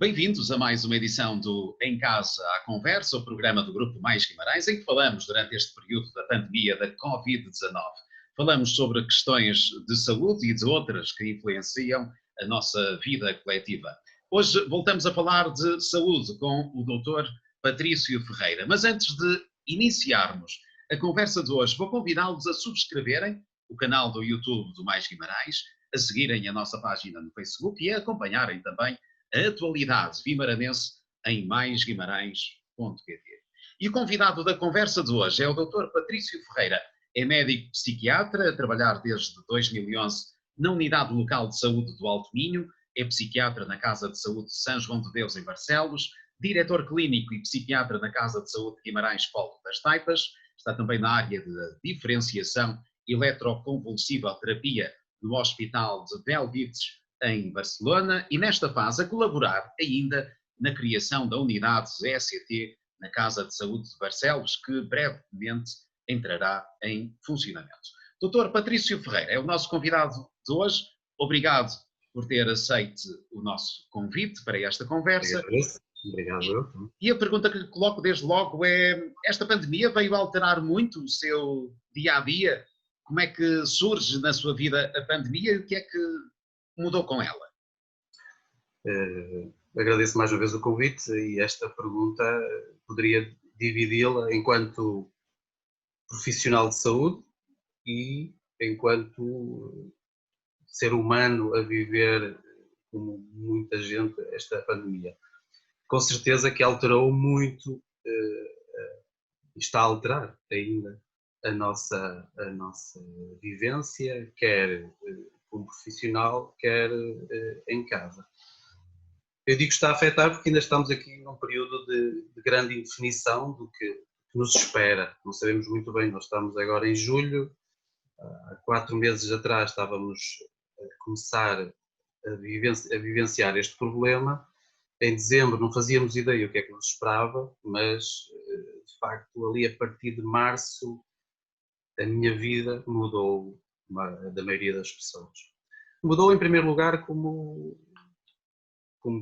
Bem-vindos a mais uma edição do Em Casa à Conversa, o programa do Grupo Mais Guimarães, em que falamos durante este período da pandemia da Covid-19. Falamos sobre questões de saúde e de outras que influenciam a nossa vida coletiva. Hoje voltamos a falar de saúde com o Dr. Patrício Ferreira. Mas antes de iniciarmos a conversa de hoje, vou convidá-los a subscreverem o canal do YouTube do Mais Guimarães, a seguirem a nossa página no Facebook e a acompanharem também a atualidade vimaranense em maisguimarães.pt. E o convidado da conversa de hoje é o Dr. Patrício Ferreira. É médico psiquiatra, a trabalhar desde 2011 na Unidade Local de Saúde do Alto Minho, é psiquiatra na Casa de Saúde de São João de Deus em Barcelos, diretor clínico e psiquiatra na Casa de Saúde de Guimarães Polo das Taipas, está também na área de diferenciação eletroconvulsiva terapia no Hospital de Bellvitge, em Barcelona, e nesta fase a colaborar ainda na criação da unidade ECT na Casa de Saúde de Barcelos, que brevemente entrará em funcionamento. Dr. Patrício Ferreira é o nosso convidado de hoje. Obrigado por ter aceito o nosso convite para esta conversa. Obrigado. E a pergunta que lhe coloco desde logo é: esta pandemia veio alterar muito o seu dia-a-dia? Como é que surge na sua vida a pandemia e o que é que mudou com ela? Agradeço mais uma vez o convite e esta pergunta poderia dividi-la enquanto profissional de saúde e enquanto ser humano a viver, como muita gente, esta pandemia. Com certeza que alterou muito, está a alterar ainda a nossa vivência, quer como profissional, quer em casa. Eu digo que está a afetar porque ainda estamos aqui num período de grande indefinição do que nos espera. Não sabemos muito bem, nós estamos agora em julho, há 4 meses atrás estávamos a começar a vivenciar este problema. Em dezembro não fazíamos ideia o que é que nos esperava, mas de facto ali a partir de março a minha vida mudou, da maioria das pessoas. Mudou em primeiro lugar como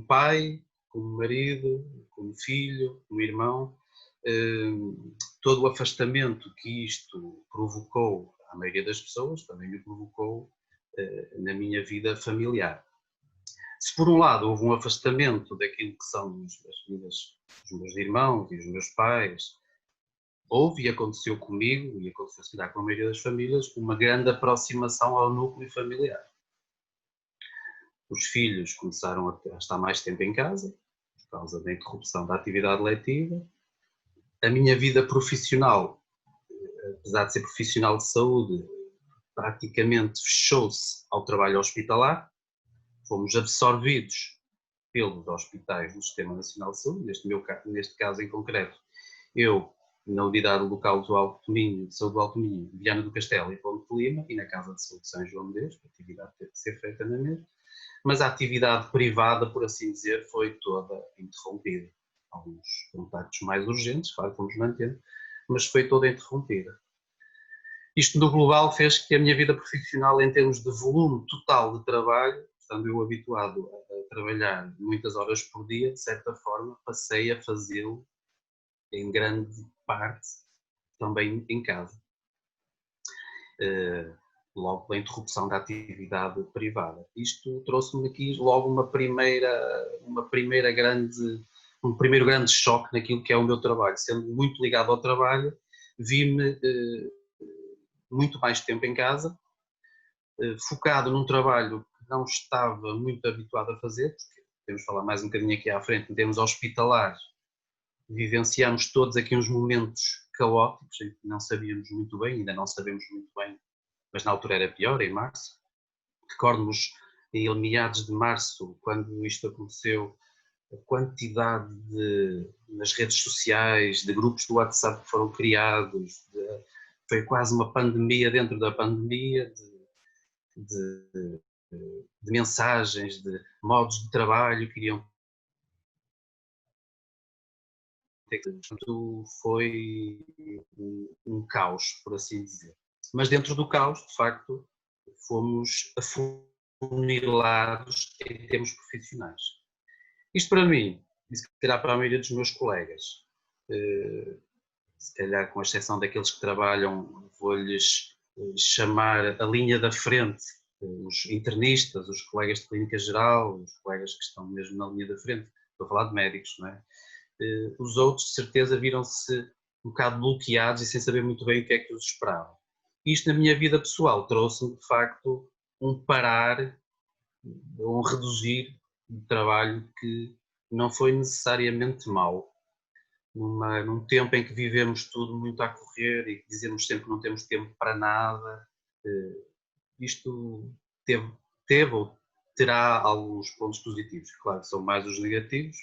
pai, como marido, como filho, como irmão. Todo o afastamento que isto provocou à maioria das pessoas também me provocou na minha vida familiar. Se por um lado houve um afastamento daquilo que são as vidas dos meus irmãos e dos meus pais, houve e aconteceu comigo, e aconteceu se calhar com a maioria das famílias, uma grande aproximação ao núcleo familiar. Os filhos começaram a estar mais tempo em casa, por causa da interrupção da atividade letiva. A minha vida profissional, apesar de ser profissional de saúde, praticamente fechou-se ao trabalho hospitalar. Fomos absorvidos pelos hospitais do Sistema Nacional de Saúde, neste caso em concreto, eu na Unidade Local do Alto Minho, de Saúde do Alto Minho, Viana do Castelo e Ponte de Lima, e na Casa de Saúde de São João de Deus, a atividade teve que ser feita na mesma, mas a atividade privada, por assim dizer, foi toda interrompida. Alguns contactos mais urgentes, claro, fomos mantendo, mas foi toda interrompida. Isto no global fez que a minha vida profissional, em termos de volume total de trabalho, estando eu habituado a trabalhar muitas horas por dia, de certa forma passei a fazê-lo em grande parte também em casa, logo pela interrupção da atividade privada. Isto trouxe-me aqui logo um primeiro grande choque naquilo que é o meu trabalho. Sendo muito ligado ao trabalho, vi-me muito mais tempo em casa, focado num trabalho que não estava muito habituado a fazer, porque temos de falar mais um bocadinho aqui à frente, em termos hospitalares, vivenciamos todos aqui uns momentos caóticos, em que não sabíamos muito bem, ainda não sabemos muito bem, mas na altura era pior, em março. Recordo-nos, em meados de março, quando isto aconteceu, a quantidade nas redes sociais, de grupos do WhatsApp que foram criados, foi quase uma pandemia dentro da pandemia, de mensagens, de modos de trabalho que iriam. Portanto, foi um caos, por assim dizer. Mas dentro do caos, de facto, fomos afunilados em termos profissionais. Isto para mim, e se calhar para a maioria dos meus colegas, se calhar com exceção daqueles que trabalham, vou-lhes chamar a linha da frente, os internistas, os colegas de clínica geral, os colegas que estão mesmo na linha da frente, estou a falar de médicos, não é? Os outros, de certeza, viram-se um bocado bloqueados e sem saber muito bem o que é que os esperava. Isto, na minha vida pessoal, trouxe-me, de facto, um parar, um reduzir de trabalho que não foi necessariamente mau. Num tempo em que vivemos tudo muito a correr e que dizemos sempre que não temos tempo para nada, isto teve ou terá alguns pontos positivos. Claro, são mais os negativos,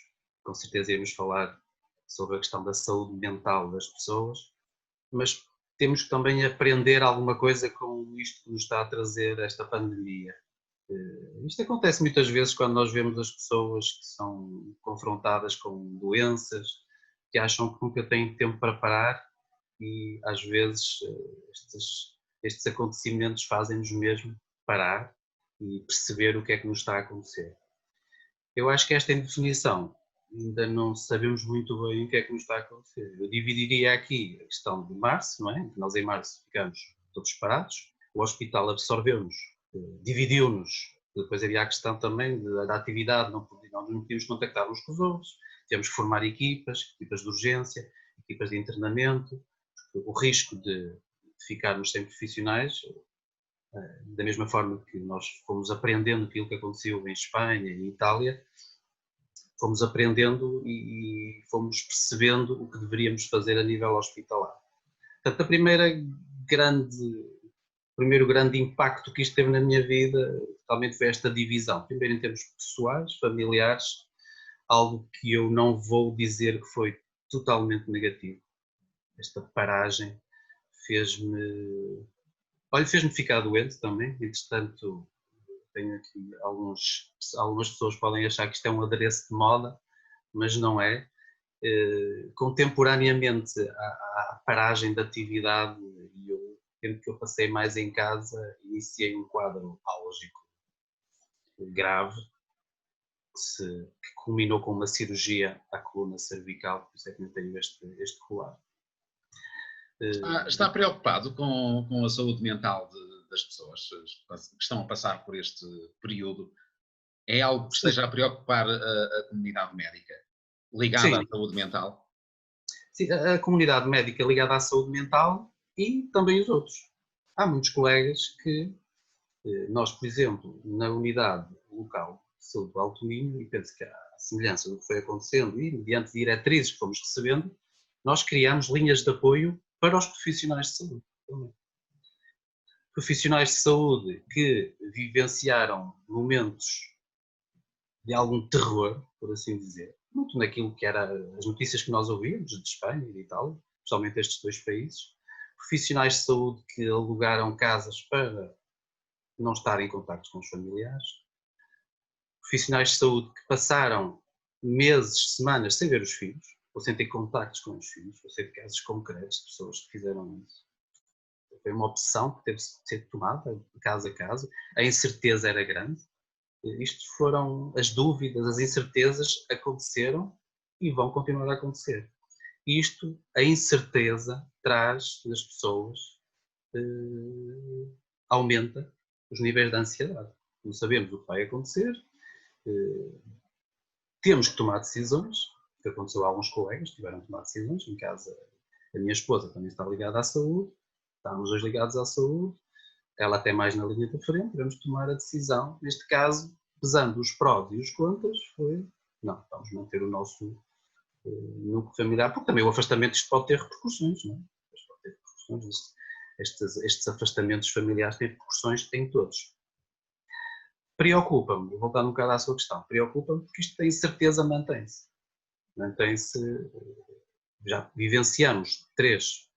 com certeza iremos falar sobre a questão da saúde mental das pessoas, mas temos que também aprender alguma coisa com isto que nos está a trazer esta pandemia. Isto acontece muitas vezes quando nós vemos as pessoas que são confrontadas com doenças, que acham que nunca têm tempo para parar e às vezes estes acontecimentos fazem-nos mesmo parar e perceber o que é que nos está a acontecer. Eu acho que esta indefinição ainda não sabemos muito bem o que é que nos está a acontecer. Eu dividiria aqui a questão de março, não é? Nós em março ficamos todos parados, o hospital absorveu-nos, dividiu-nos, depois havia a questão também da atividade, não podíamos contactar uns com os outros, tivemos que formar equipas de urgência, equipas de internamento, o risco de ficarmos sem profissionais, da mesma forma que nós fomos aprendendo aquilo que aconteceu em Espanha e em Itália, fomos aprendendo e fomos percebendo o que deveríamos fazer a nível hospitalar. Portanto, o primeiro grande impacto que isto teve na minha vida realmente foi esta divisão. Primeiro em termos pessoais, familiares, algo que eu não vou dizer que foi totalmente negativo. Esta paragem fez-me ficar doente também. Entretanto, tenho aqui algumas pessoas podem achar que isto é um adereço de moda, mas não é. Contemporaneamente à paragem da atividade e o tempo que eu passei mais em casa, iniciei um quadro álgico grave que culminou com uma cirurgia à coluna cervical, por isso é que não tenho este colar. Está preocupado com a saúde mental das pessoas que estão a passar por este período? É algo que esteja a preocupar a comunidade médica, ligada Sim. à saúde mental? Sim, a comunidade médica ligada à saúde mental e também os outros. Há muitos colegas que nós, por exemplo, na unidade local de saúde do Alto Minho, e penso que à semelhança do que foi acontecendo e mediante diretrizes que fomos recebendo, nós criamos linhas de apoio para os profissionais de saúde também. Profissionais de saúde que vivenciaram momentos de algum terror, por assim dizer, muito naquilo que eram as notícias que nós ouvíamos de Espanha e de Itália, especialmente estes dois países. Profissionais de saúde que alugaram casas para não estar em contacto com os familiares, profissionais de saúde que passaram meses, semanas sem ver os filhos, ou sem ter contactos com os filhos, ou sei de casos concretos de pessoas que fizeram isso. Foi uma opção que teve de ser tomada de casa a casa, a incerteza era grande, isto foram as dúvidas, as incertezas aconteceram e vão continuar a acontecer. Isto, a incerteza traz nas pessoas, aumenta os níveis de ansiedade. Não sabemos o que vai acontecer, temos que tomar decisões, o que aconteceu a alguns colegas, tiveram que tomar decisões, em casa a minha esposa também está ligada à saúde, estamos dois ligados à saúde, ela até mais na linha da frente, tivemos que tomar a decisão, neste caso, pesando os prós e os contras, foi, não, vamos manter o nosso núcleo familiar, porque também o afastamento isto pode ter repercussões, não é? Pode ter repercussões, estes afastamentos familiares têm repercussões em todos. Preocupa-me, voltando um bocado à sua questão, preocupa-me porque isto da incerteza mantém-se. Mantém-se, já vivenciamos 3,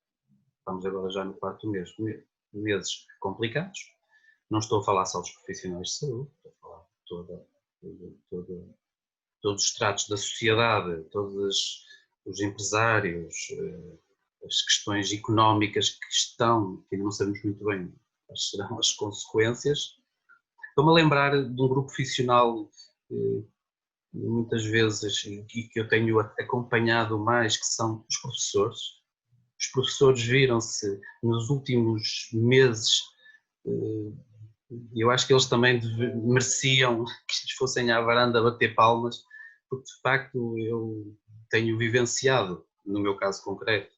estamos agora já no 4º mês, meses complicados. Não estou a falar só dos profissionais de saúde, estou a falar de todos os estratos da sociedade, todos os empresários, as questões económicas que ainda não sabemos muito bem quais serão as consequências. Estou-me a lembrar de um grupo profissional muitas vezes, e que eu tenho acompanhado mais, que são os professores. Os professores viram-se nos últimos meses, eu acho que eles também mereciam que lhes fossem à varanda bater palmas, porque de facto eu tenho vivenciado, no meu caso concreto,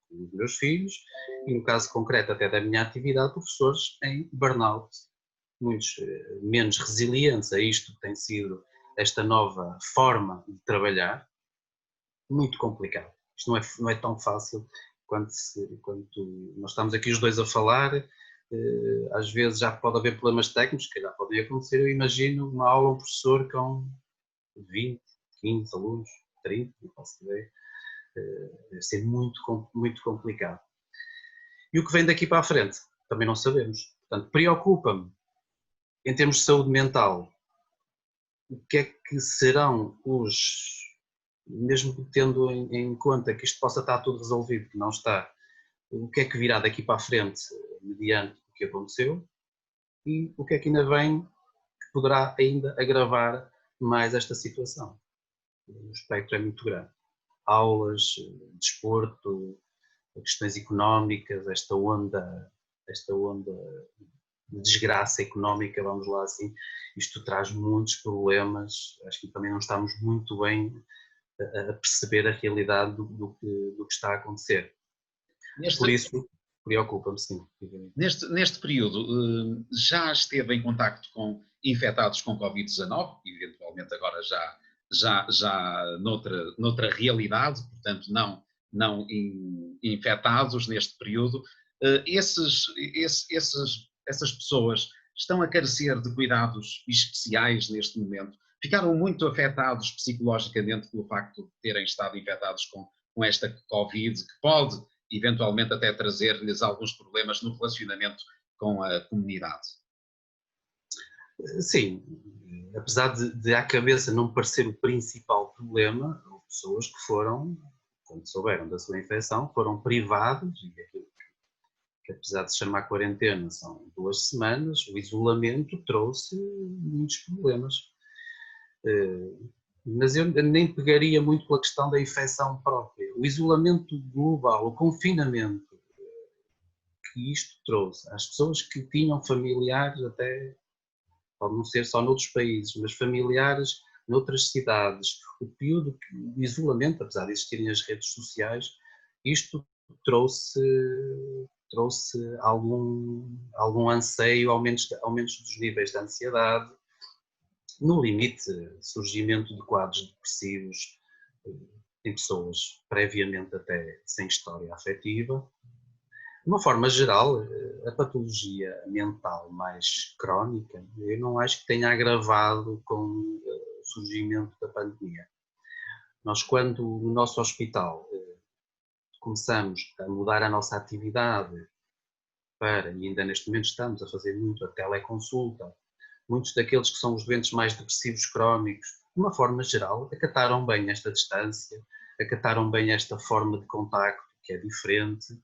com os meus filhos, e no caso concreto até da minha atividade, professores em burnout, muitos menos resilientes a isto que tem sido esta nova forma de trabalhar, muito complicado. Isto não é tão fácil quando nós estamos aqui os dois a falar, às vezes já pode haver problemas técnicos que já podem acontecer. Eu imagino uma aula, um professor com 20, 15 alunos, 30, não posso dizer, deve ser muito, muito complicado. E o que vem daqui para a frente? Também não sabemos. Portanto, preocupa-me, em termos de saúde mental, o que é que serão mesmo tendo em conta que isto possa estar tudo resolvido, que não está, o que é que virá daqui para a frente, mediante o que aconteceu, e o que é que ainda vem, que poderá ainda agravar mais esta situação. O espectro é muito grande. Aulas, desporto, questões económicas, esta onda de desgraça económica, vamos lá assim, isto traz muitos problemas. Acho que também não estamos muito bem a perceber a realidade do que está a acontecer. Por isso, preocupa-me, sim. Neste período, já esteve em contacto com infectados com Covid-19, eventualmente agora já noutra realidade, portanto não infectados neste período. Essas pessoas estão a carecer de cuidados especiais neste momento? Ficaram muito afetados psicologicamente pelo facto de terem estado infectados com esta Covid, que pode eventualmente até trazer-lhes alguns problemas no relacionamento com a comunidade? Sim, apesar de à cabeça não parecer o principal problema, houve pessoas que foram, quando souberam da sua infecção, foram privadas, e aquilo que apesar de se chamar quarentena são 2 semanas, o isolamento trouxe muitos problemas. Mas eu nem pegaria muito pela questão da infecção própria. O isolamento global, o confinamento que isto trouxe às pessoas que tinham familiares, até pode não ser só noutros países, mas familiares noutras cidades, o período de isolamento, apesar de existirem as redes sociais, isto trouxe algum anseio, aumentos dos níveis de ansiedade, no limite, surgimento de quadros depressivos em pessoas previamente até sem história afetiva. De uma forma geral, a patologia mental mais crónica, eu não acho que tenha agravado com o surgimento da pandemia. Nós, quando no nosso hospital começamos a mudar a nossa atividade para, e ainda neste momento estamos a fazer muito a teleconsulta, muitos daqueles que são os doentes mais depressivos crónicos, de uma forma geral, acataram bem esta distância, acataram bem esta forma de contacto, que é diferente.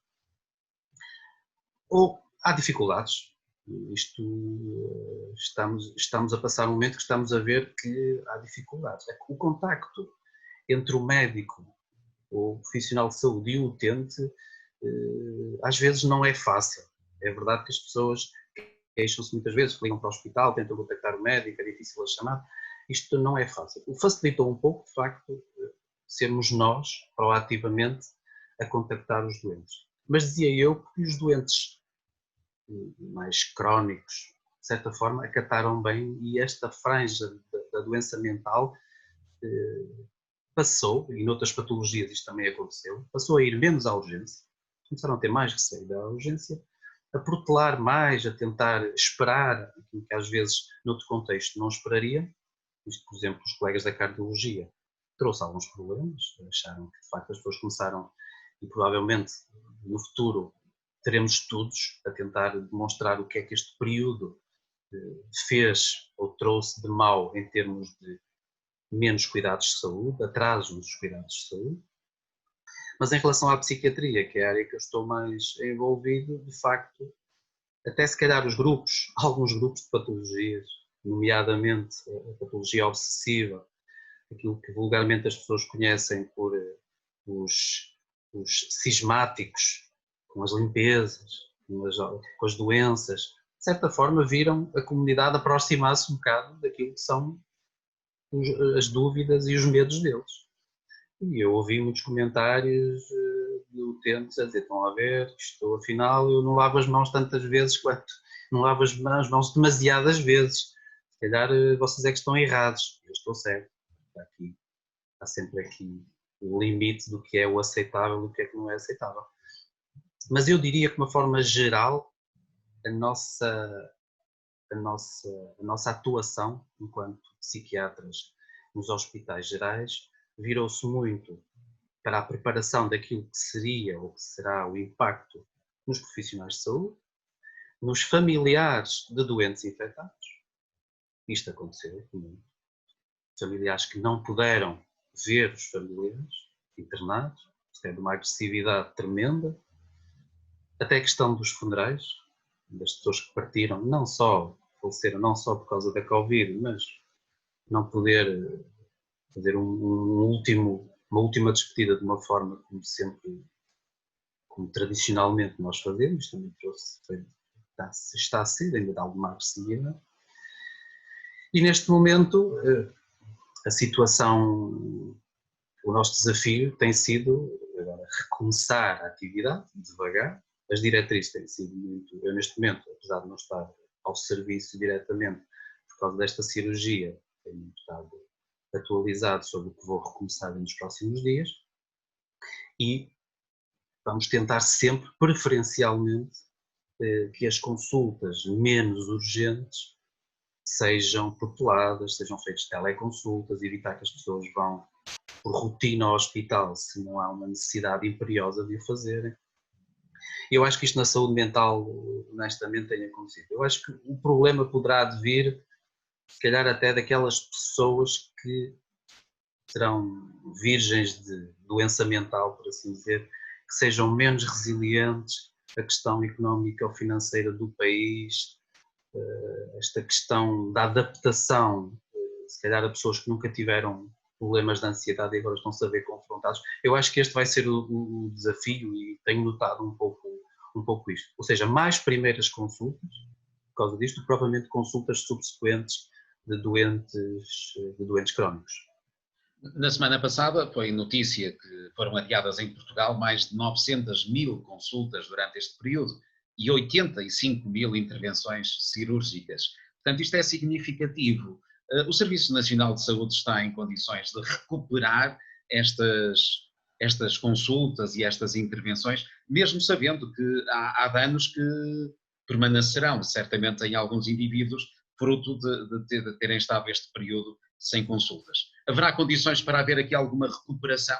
Ou há dificuldades. Estamos a passar um momento que estamos a ver que há dificuldades. O contacto entre o médico, o profissional de saúde e o utente, às vezes não é fácil. É verdade que as pessoas queixam-se muitas vezes, ligam para o hospital, tentam contactar o médico, é difícil a chamar. Isto não é fácil. O facilitou um pouco, de facto, sermos nós, proativamente, a contactar os doentes. Mas dizia eu que os doentes mais crónicos, de certa forma, acataram bem, e esta franja da doença mental passou, e noutras patologias isto também aconteceu, passou a ir menos à urgência, começaram a ter mais receio da urgência, a protelar mais, a tentar esperar aquilo que às vezes, noutro contexto, não esperaria. Isto, por exemplo, os colegas da cardiologia trouxe alguns problemas, acharam que de facto as pessoas começaram, e provavelmente no futuro teremos estudos a tentar demonstrar o que é que este período fez ou trouxe de mal em termos de menos cuidados de saúde, atraso nos cuidados de saúde. Mas em relação à psiquiatria, que é a área que eu estou mais envolvido, de facto, até se calhar alguns grupos de patologias, nomeadamente a patologia obsessiva, aquilo que vulgarmente as pessoas conhecem por os cismáticos, com as limpezas, com as doenças, de certa forma viram a comunidade aproximar-se um bocado daquilo que são as dúvidas e os medos deles. E eu ouvi muitos comentários de utentes a dizer, estão a ver, estou, afinal eu não lavo as mãos tantas vezes quanto não lavo as mãos demasiadas vezes. Se calhar vocês é que estão errados. Eu estou certo. Há sempre aqui o limite do que é o aceitável e do que é que não é aceitável. Mas eu diria que, de uma forma geral, a nossa atuação enquanto psiquiatras nos hospitais gerais virou-se muito para a preparação daquilo que seria ou que será o impacto nos profissionais de saúde, nos familiares de doentes infectados. Isto aconteceu muito. Familiares que não puderam ver os familiares internados, tendo uma agressividade tremenda, até a questão dos funerais, das pessoas que partiram, não só faleceram, não só por causa da Covid, mas não poder fazer uma última despedida de uma forma como sempre, como tradicionalmente nós fazemos, também está a ser ainda de alguma agressividade. E neste momento a situação, o nosso desafio tem sido agora recomeçar a atividade, devagar. As diretrizes têm sido muito, eu neste momento, apesar de não estar ao serviço diretamente por causa desta cirurgia, tenho estado atualizado sobre o que vou recomeçar nos próximos dias e vamos tentar sempre, preferencialmente, que as consultas menos urgentes sejam proteladas, sejam feitas teleconsultas, evitar que as pessoas vão por rotina ao hospital se não há uma necessidade imperiosa de o fazerem. Eu acho que isto na saúde mental, honestamente, tem acontecido. Eu acho que o problema poderá vir, se calhar, até daquelas pessoas que serão virgens de doença mental, por assim dizer, que sejam menos resilientes à questão económica ou financeira do país, esta questão da adaptação, se calhar a pessoas que nunca tiveram problemas de ansiedade e agora estão-se a ver confrontados. Eu acho que este vai ser o desafio e tenho notado um pouco isto. Ou seja, mais primeiras consultas, por causa disto, provavelmente consultas subsequentes de doentes crónicos. Na semana passada foi notícia que foram adiadas em Portugal mais de 900.000 consultas durante este período e 85.000 intervenções cirúrgicas. Portanto, isto é significativo. O Serviço Nacional de Saúde está em condições de recuperar estas consultas e estas intervenções, mesmo sabendo que há danos que permanecerão, certamente, em alguns indivíduos, fruto de terem estado este período sem consultas. Haverá condições para haver aqui alguma recuperação?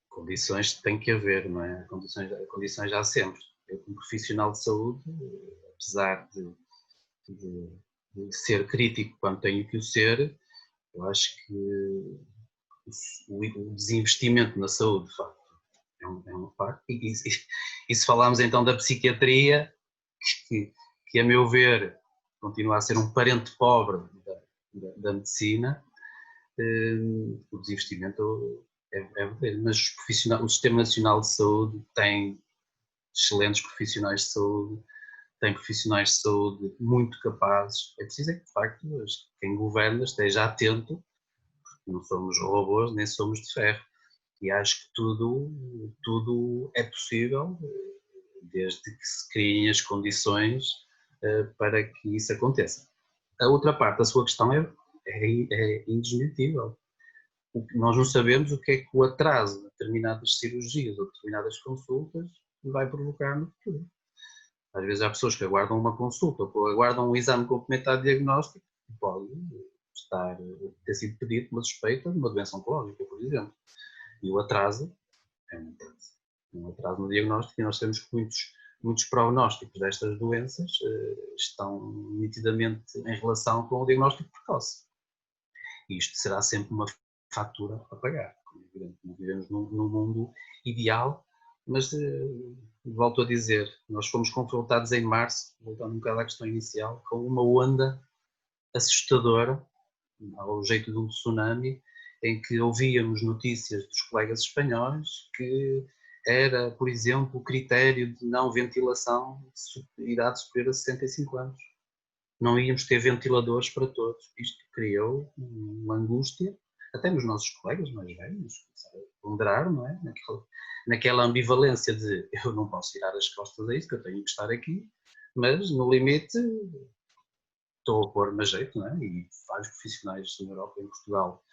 Condições tem que haver, não é? Condições já há sempre. Eu, como profissional de saúde, apesar de ser crítico quando tenho que o ser, eu acho que o desinvestimento na saúde, de facto, é um facto. E se falarmos então da psiquiatria, que a meu ver continua a ser um parente pobre da medicina, o desinvestimento é verdadeiro. Mas o Sistema Nacional de Saúde tem excelentes profissionais de saúde, tem profissionais de saúde muito capazes. É preciso que, de facto, quem governa esteja atento, porque não somos robôs nem somos de ferro. E acho que tudo é possível, desde que se criem as condições para que isso aconteça. A outra parte da sua questão é indesmentível. Nós não sabemos o que é que o atraso de determinadas cirurgias ou determinadas consultas vai provocar no futuro. Às vezes há pessoas que aguardam uma consulta ou aguardam um exame complementar de diagnóstico que pode ter sido pedido uma suspeita de uma doença oncológica, por exemplo. E o atraso é um atraso no diagnóstico, e nós sabemos que muitos prognósticos destas doenças estão nitidamente em relação com o diagnóstico precoce. E isto será sempre uma fatura a pagar. Não vivemos num mundo ideal, mas volto a dizer, nós fomos confrontados em março, voltando um bocado à questão inicial, com uma onda assustadora ao jeito de um tsunami, em que ouvíamos notícias dos colegas espanhóis que era, por exemplo, o critério de não ventilação de idade superior a 65 anos. Não íamos ter ventiladores para todos. Isto criou uma angústia, até nos nossos colegas mais velhos, começaram a ponderar, não é? Naquela ambivalência de eu não posso virar as costas a isso, que eu tenho que estar aqui, mas no limite estou a pôr-me a jeito, não é? E vários profissionais na Europa e em Portugal,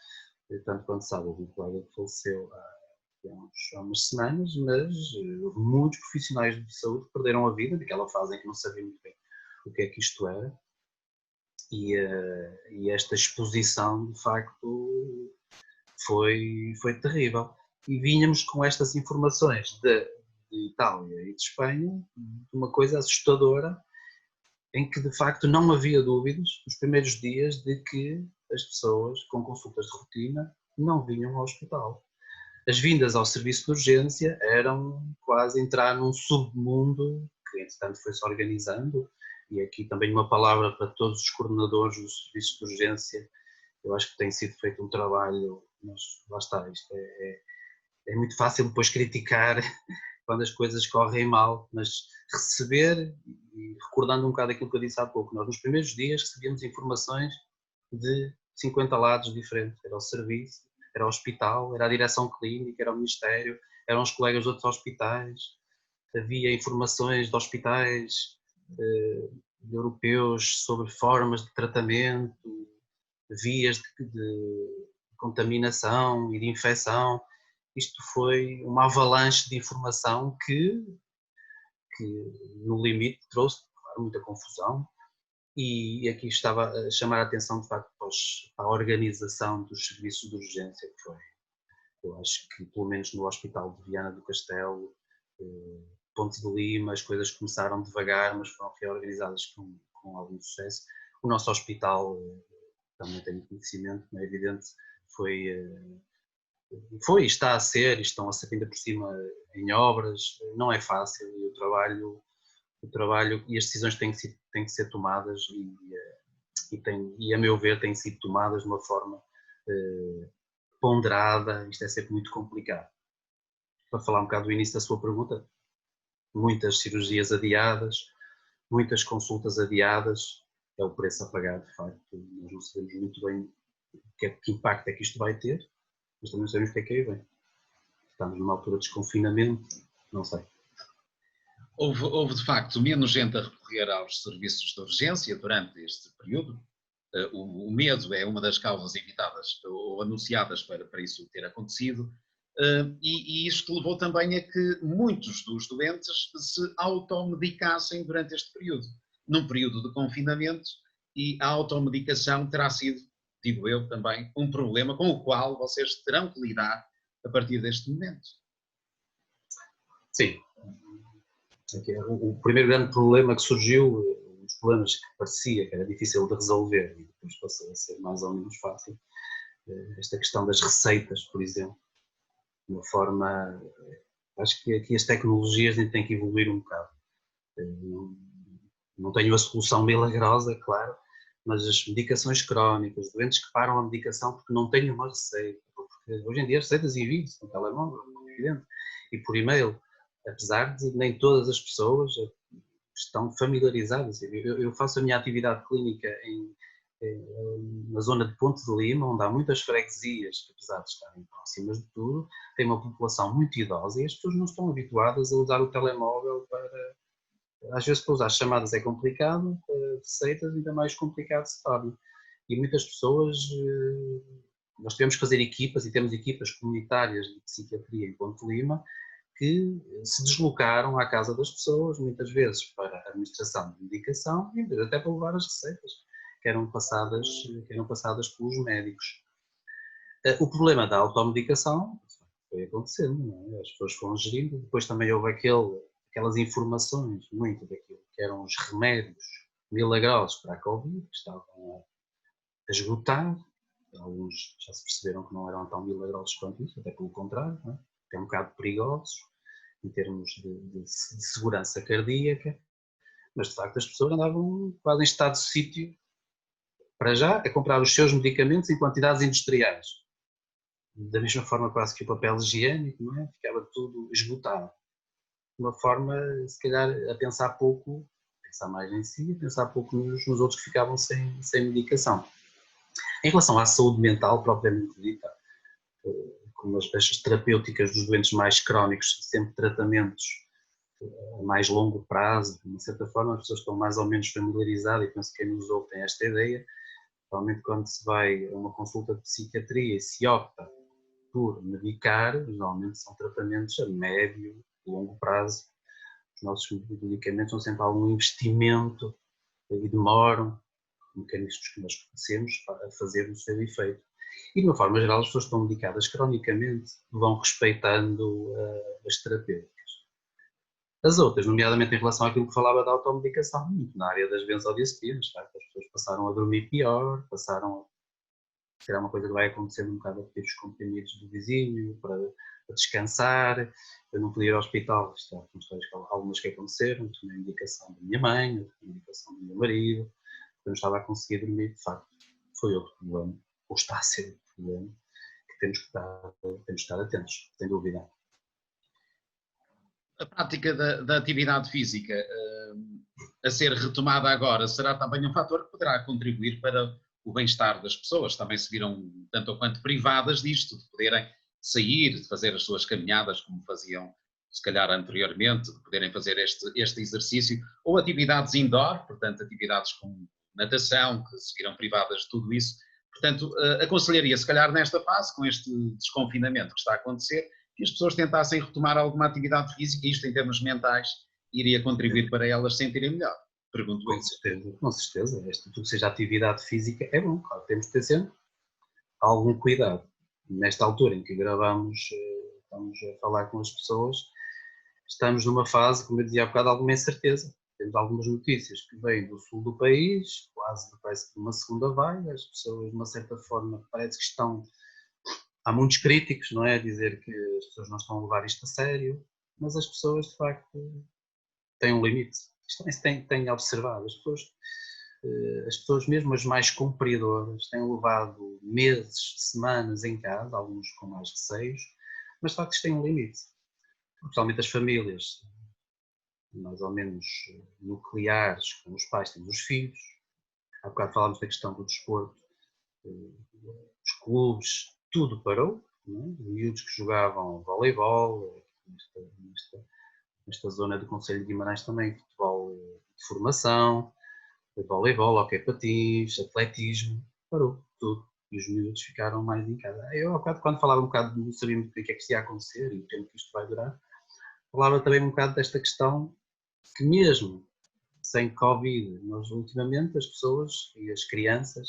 tanto quanto sabe, houve um colega que faleceu há umas semanas, mas houve muitos profissionais de saúde que perderam a vida naquela fase em que não sabiam muito bem o que é que isto era, e esta exposição de facto foi terrível. E vínhamos com estas informações de Itália e de Espanha, de uma coisa assustadora, em que de facto não havia dúvidas nos primeiros dias de que as pessoas com consultas de rotina não vinham ao hospital. As vindas ao serviço de urgência eram quase entrar num submundo que entretanto foi-se organizando, e aqui também uma palavra para todos os coordenadores dos serviços de urgência. Eu acho que tem sido feito um trabalho, mas lá está, isto é muito fácil depois criticar quando as coisas correm mal, mas receber, e recordando um bocado aquilo que eu disse há pouco, nós nos primeiros dias recebíamos informações de 50 lados diferentes, era o serviço, era o hospital, era a direção clínica, era o ministério, eram os colegas de outros hospitais, havia informações de hospitais europeus sobre formas de tratamento, vias de contaminação e de infecção. Isto foi uma avalanche de informação que no limite trouxe, claro, muita confusão, e aqui estava a chamar a atenção de facto para a organização dos serviços de urgência, que foi, eu acho que pelo menos no Hospital de Viana do Castelo, Ponte de Lima, as coisas começaram devagar, mas foram reorganizadas com algum sucesso. O nosso hospital, também tenho conhecimento, não é evidente, foi e está a ser, e estão a ser ainda por cima em obras, não é fácil, e o trabalho e as decisões têm que ser tomadas e a meu ver têm sido tomadas de uma forma ponderada. Isto é sempre muito complicado. Para falar um bocado do início da sua pergunta, muitas cirurgias adiadas, muitas consultas adiadas, é o preço a pagar, de facto. Nós não sabemos muito bem que impacto é que isto vai ter, mas também não sabemos o que é que aí vem. Estamos numa altura de desconfinamento, não sei. Houve de facto menos gente a recorrer aos serviços de urgência durante este período. O medo é uma das causas evitadas ou anunciadas para isso ter acontecido, e isto levou também a que muitos dos doentes se automedicassem durante este período, num período de confinamento, e a automedicação terá sido, digo eu também, um problema com o qual vocês terão que lidar a partir deste momento. Sim. O primeiro grande problema que surgiu, os problemas que parecia que era difícil de resolver e depois passou a ser mais ou menos fácil, esta questão das receitas, por exemplo, de uma forma, acho que aqui as tecnologias têm que evoluir um bocado. Não tenho a solução milagrosa, claro, mas as medicações crónicas, doentes que param a medicação porque não têm uma receita, porque hoje em dia as receitas enviam-se no telemóvel, evidente, e por e-mail, apesar de nem todas as pessoas estão familiarizadas. Eu faço a minha atividade clínica na zona de Ponte de Lima, onde há muitas freguesias que, apesar de estarem próximas de tudo, têm uma população muito idosa e as pessoas não estão habituadas a usar o telemóvel para... Às vezes para usar chamadas é complicado, receitas ainda mais complicado se torna. E muitas pessoas... Nós tivemos que fazer equipas, e temos equipas comunitárias de psiquiatria em Ponte de Lima, que se deslocaram à casa das pessoas, muitas vezes para a administração de medicação e até para levar as receitas que eram passadas pelos médicos. O problema da automedicação foi acontecendo, não é? As pessoas foram gerindo, depois também houve aquelas informações, muito daquilo que eram os remédios milagrosos para a Covid, que estavam a esgotar. Alguns já se perceberam que não eram tão milagrosos quanto isso, até pelo contrário, não é? Até um bocado perigosos em termos de segurança cardíaca, mas de facto as pessoas andavam quase em estado de sítio para já, é comprar os seus medicamentos em quantidades industriais. Da mesma forma quase que o papel higiênico, não é? Ficava tudo esgotado. De uma forma, se calhar, a pensar pouco, pensar mais em si, a pensar pouco nos outros que ficavam sem medicação. Em relação à saúde mental, propriamente dita, como as peças terapêuticas dos doentes mais crónicos, sempre tratamentos a mais longo prazo, de uma certa forma as pessoas estão mais ou menos familiarizadas, e penso que quem nos ouve tem esta ideia, realmente quando se vai a uma consulta de psiquiatria e se opta por medicar, geralmente são tratamentos a médio, longo prazo. Os nossos medicamentos são sempre algum investimento e demoram, mecanismos que nós conhecemos, a fazer o seu efeito. E de uma forma geral as pessoas estão medicadas cronicamente, vão respeitando as terapêuticas. As outras, nomeadamente em relação àquilo que falava da automedicação, muito na área das benzodiazepinas, as pessoas passaram a dormir pior, passaram a ser uma coisa que vai acontecendo um bocado a pedir os comprimidos do vizinho para descansar, eu não podia ir ao hospital, algumas que aconteceram, tinha a indicação da minha mãe, a indicação do meu marido, eu não estava a conseguir dormir, de facto, foi outro problema, ou está a ser outro problema, que temos que estar atentos, sem dúvida. A prática da atividade física a ser retomada agora será também um fator que poderá contribuir para o bem-estar das pessoas. Também se viram tanto ou quanto privadas disto, de poderem sair, de fazer as suas caminhadas como faziam se calhar anteriormente, de poderem fazer este exercício, ou atividades indoor, portanto atividades como natação, que se viram privadas de tudo isso. Portanto, aconselharia se calhar nesta fase, com este desconfinamento que está a acontecer, que as pessoas tentassem retomar alguma atividade física, isto em termos mentais iria contribuir para elas sentirem melhor. Pergunto com certeza. Tudo que seja atividade física é bom, claro, temos de ter sempre algum cuidado. Nesta altura em que gravamos, estamos a falar com as pessoas, estamos numa fase, como eu dizia há bocado, alguma incerteza. Temos algumas notícias que vêm do sul do país, parece que uma segunda vaga, as pessoas de uma certa forma parece que estão. Há muitos críticos, não é? A dizer que as pessoas não estão a levar isto a sério, mas as pessoas de facto têm um limite. Isto também se tem observado. As pessoas mesmo as mais cumpridoras têm levado meses, semanas em casa, alguns com mais receios, mas de facto isto tem um limite. Principalmente as famílias mais ou menos nucleares, com os pais, temos os filhos. Há bocado falámos da questão do desporto, os clubes, tudo parou, não é? Miúdos que jogavam voleibol, nesta zona do Conselho de Guimarães também, futebol de formação, voleibol, hóquei patins, atletismo, parou tudo. E os miúdos ficaram mais em casa. Eu, quando falava um bocado, não sabíamos o que é que isto ia acontecer e o tempo que isto vai durar, falava também um bocado desta questão que mesmo sem Covid, nós ultimamente as pessoas e as crianças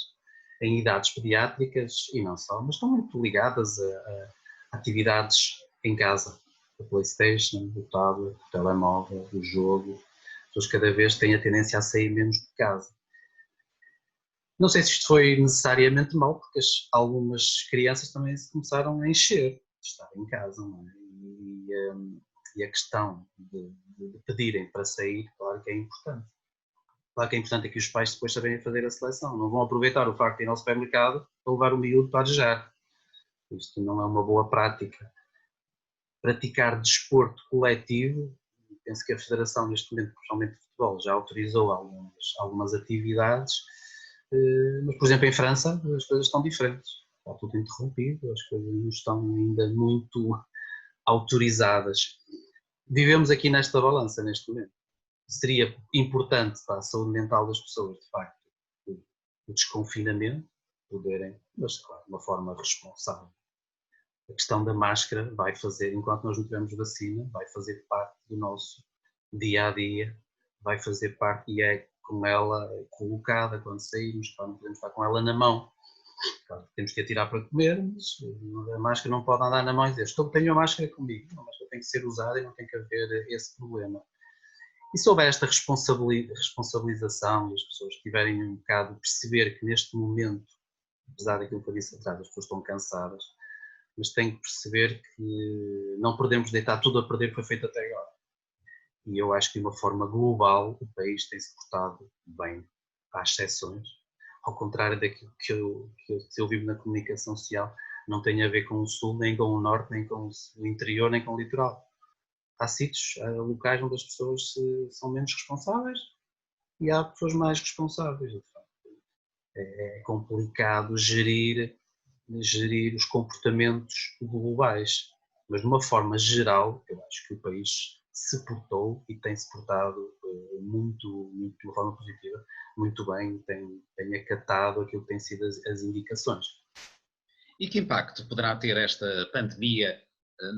em idades pediátricas e não só, mas estão muito ligadas a atividades em casa, a PlayStation, o tablet, o telemóvel, o jogo. As pessoas cada vez têm a tendência a sair menos de casa. Não sei se isto foi necessariamente mau, porque algumas crianças também se começaram a encher de estar em casa, não é? E a questão de pedirem para sair, claro que é importante. Claro que é importante que os pais depois saberem fazer a seleção. Não vão aproveitar o facto de ir ao supermercado para levar o miúdo para arejar. Isto não é uma boa prática. Praticar desporto coletivo, penso que a Federação neste momento, principalmente de futebol, já autorizou algumas atividades, mas por exemplo em França as coisas estão diferentes. Está tudo interrompido, as coisas não estão ainda muito autorizadas. Vivemos aqui nesta balança neste momento. Seria importante para a saúde mental das pessoas, de facto, o desconfinamento, poderem, mas claro, de uma forma responsável. A questão da máscara vai fazer, enquanto nós não tivermos vacina, vai fazer parte do nosso dia-a-dia, vai fazer parte e é com ela colocada quando sairmos, claro, não podemos estar com ela na mão. Claro, temos que a tirar para comer, mas a máscara não pode andar na mão e dizer tenho a máscara comigo. A máscara tem que ser usada e não tem que haver esse problema. E se houver esta responsabilização e as pessoas tiverem um bocado de perceber que neste momento, apesar daquilo que eu disse atrás, as pessoas estão cansadas, mas têm que perceber que não podemos deitar tudo a perder o que foi feito até agora. E eu acho que de uma forma global o país tem-se portado bem, há exceções, ao contrário daquilo que eu vivo na comunicação social, não tem a ver com o sul, nem com o norte, nem com o interior, nem com o litoral. Há sítios, há locais onde as pessoas são menos responsáveis e há pessoas mais responsáveis. É complicado gerir os comportamentos globais, mas de uma forma geral, eu acho que o país se portou e tem se portado muito, muito, de uma forma positiva, muito bem, tem acatado aquilo que têm sido as indicações. E que impacto poderá ter esta pandemia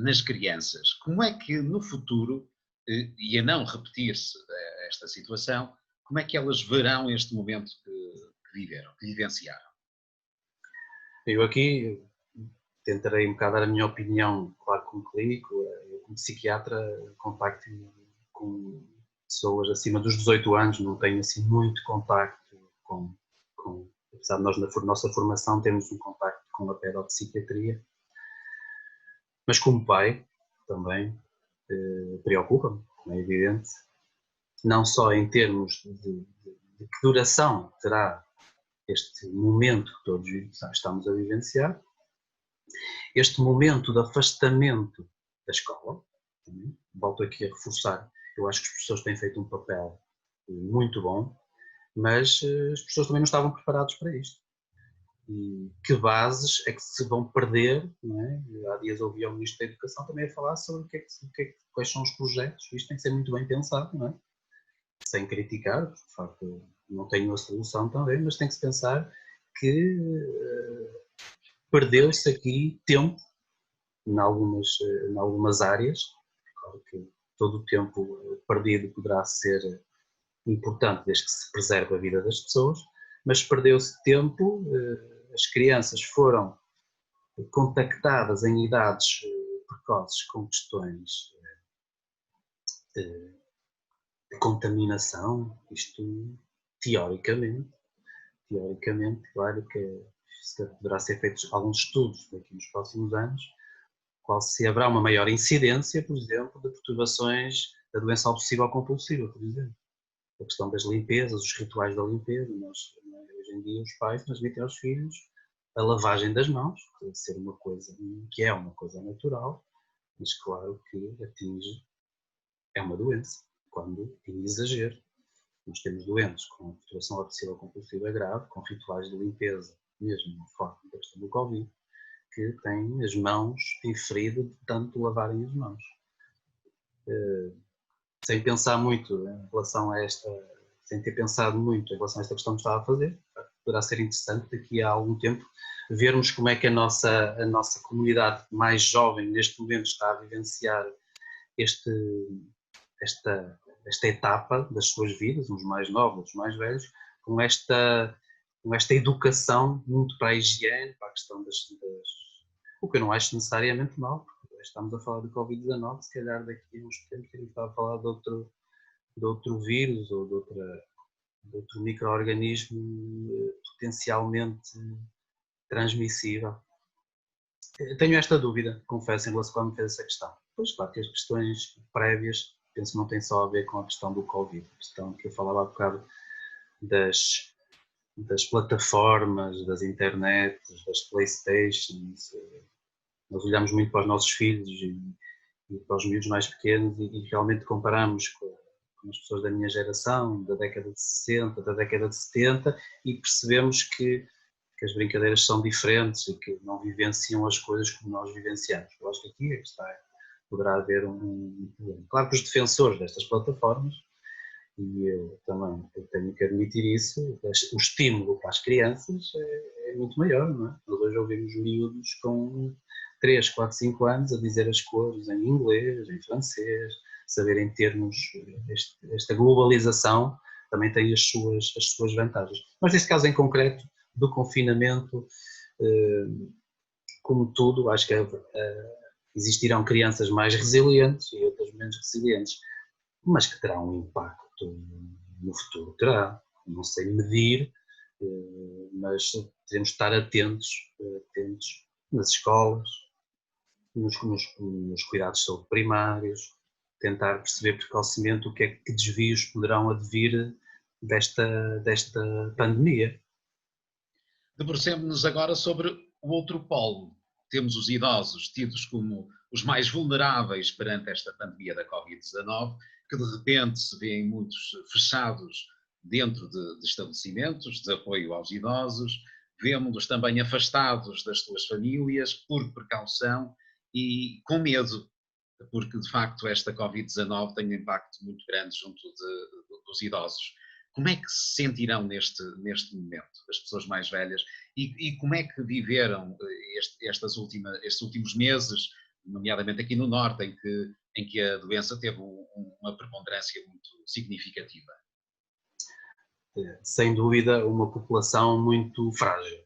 nas crianças? Como é que no futuro, e a não repetir-se esta situação, como é que elas verão este momento que viveram, que vivenciaram? Eu aqui tentarei um bocado dar a minha opinião, claro, como clínico, eu como psiquiatra contacto com pessoas acima dos 18 anos, não tenho assim muito contacto com apesar de nós na nossa formação temos um contacto com a pedopsiquiatria, mas como pai também preocupa-me, como é evidente, não só em termos de que duração terá este momento que todos estamos a vivenciar, este momento de afastamento da escola, volto aqui a reforçar, eu acho que os professores têm feito um papel muito bom, mas as pessoas também não estavam preparados para isto. E que bases é que se vão perder, não é? Há dias ouvi o Ministro da Educação também a falar sobre quais são os projetos, isto tem que ser muito bem pensado, não é? Sem criticar, de facto não tenho a solução também, mas tem que se pensar que perdeu-se aqui tempo em algumas áreas, claro que todo o tempo perdido poderá ser importante desde que se preserve a vida das pessoas, mas perdeu-se tempo, as crianças foram contactadas em idades precoces com questões de contaminação, isto teoricamente, claro que poderá ser feitos alguns estudos daqui nos próximos anos, qual se haverá uma maior incidência, por exemplo, de perturbações da doença obsessiva ou compulsiva, por exemplo. A questão das limpezas, os rituais da limpeza, hoje em dia os pais transmitem aos filhos a lavagem das mãos, que deve ser uma coisa, que é uma coisa natural, mas claro que é uma doença, quando em exagero. Nós temos doentes com perturbação obsessiva compulsiva grave, com rituais de limpeza, mesmo na forma da questão do Covid, que têm as mãos em ferida de tanto lavarem as mãos. Sem pensar muito em relação a sem ter pensado muito em relação a esta questão que estava a fazer, poderá ser interessante daqui a algum tempo vermos como é que a nossa comunidade mais jovem neste momento está a vivenciar esta etapa das suas vidas, uns mais novos, os mais velhos, com esta educação muito para a higiene, para a questão o que eu não acho necessariamente mal, porque estamos a falar de Covid-19, se calhar daqui a uns tempos que a gente está a falar de outro vírus ou de outro micro-organismo potencialmente transmissível. Tenho esta dúvida, confesso, em relação a quando me fez essa questão. Pois claro que as questões prévias, penso que não tem só a ver com a questão do Covid, a questão que eu falava há bocado das plataformas, das internets, das Playstations. Nós olhamos muito para os nossos filhos e para os miúdos mais pequenos e realmente comparamos com as pessoas da minha geração, da década de 60, da década de 70, e percebemos que as brincadeiras são diferentes e que não vivenciam as coisas como nós vivenciamos. Eu acho que aqui é que poderá haver um problema. Claro que os defensores destas plataformas, e eu também tenho que admitir isso, o estímulo para as crianças é muito maior, não é? Nós hoje ouvimos miúdos com 3, 4, 5 anos a dizer as coisas em inglês, em francês, saberem termos, esta globalização também tem as suas vantagens. Mas neste caso em concreto, do confinamento, como tudo, acho que existirão crianças mais resilientes e outras menos resilientes, mas que terão um impacto no futuro, terá, não sei medir, mas teremos de estar atentos nas escolas, nos cuidados de saúde primários, tentar perceber precocemente que desvios poderão advir desta pandemia. Debrucemos-nos agora sobre o outro polo. Temos os idosos tidos como os mais vulneráveis perante esta pandemia da Covid-19, que de repente se vêem muitos fechados dentro de estabelecimentos de apoio aos idosos, vemos-nos também afastados das suas famílias por precaução e com medo, porque de facto esta Covid-19 tem um impacto muito grande junto dos idosos. Como é que se sentirão neste momento, as pessoas mais velhas, e como é que viveram estes últimos meses, nomeadamente aqui no Norte, em que a doença teve uma preponderância muito significativa? Sem dúvida, uma população muito frágil.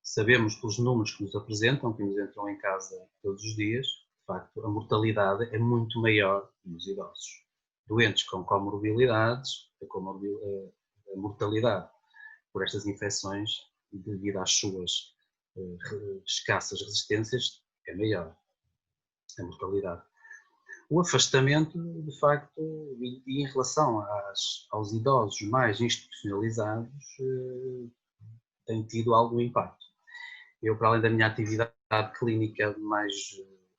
Sabemos pelos números que nos apresentam, que nos entram em casa todos os dias, de facto, a mortalidade é muito maior nos idosos. Doentes com comorbilidades, a mortalidade por estas infecções, devido às suas escassas resistências, é maior, a mortalidade. O afastamento, de facto, e em relação aos idosos mais institucionalizados, tem tido algum impacto. Eu, para além da minha atividade clínica mais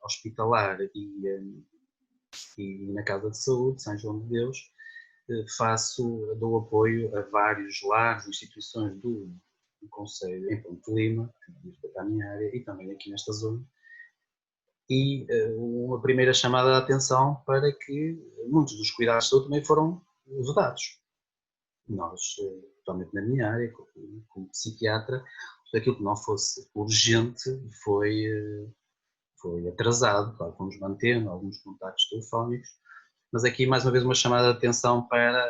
hospitalar e na Casa de Saúde, São João de Deus, dou apoio a vários lares, instituições do Conselho, em Ponte Lima, que é a minha área, e também aqui nesta zona, e uma primeira chamada de atenção para que muitos dos cuidados de saúde também foram vedados. Nós, totalmente na minha área, como psiquiatra, aquilo que não fosse urgente foi atrasado, claro, fomos mantendo alguns contactos telefónicos, mas aqui mais uma vez uma chamada de atenção para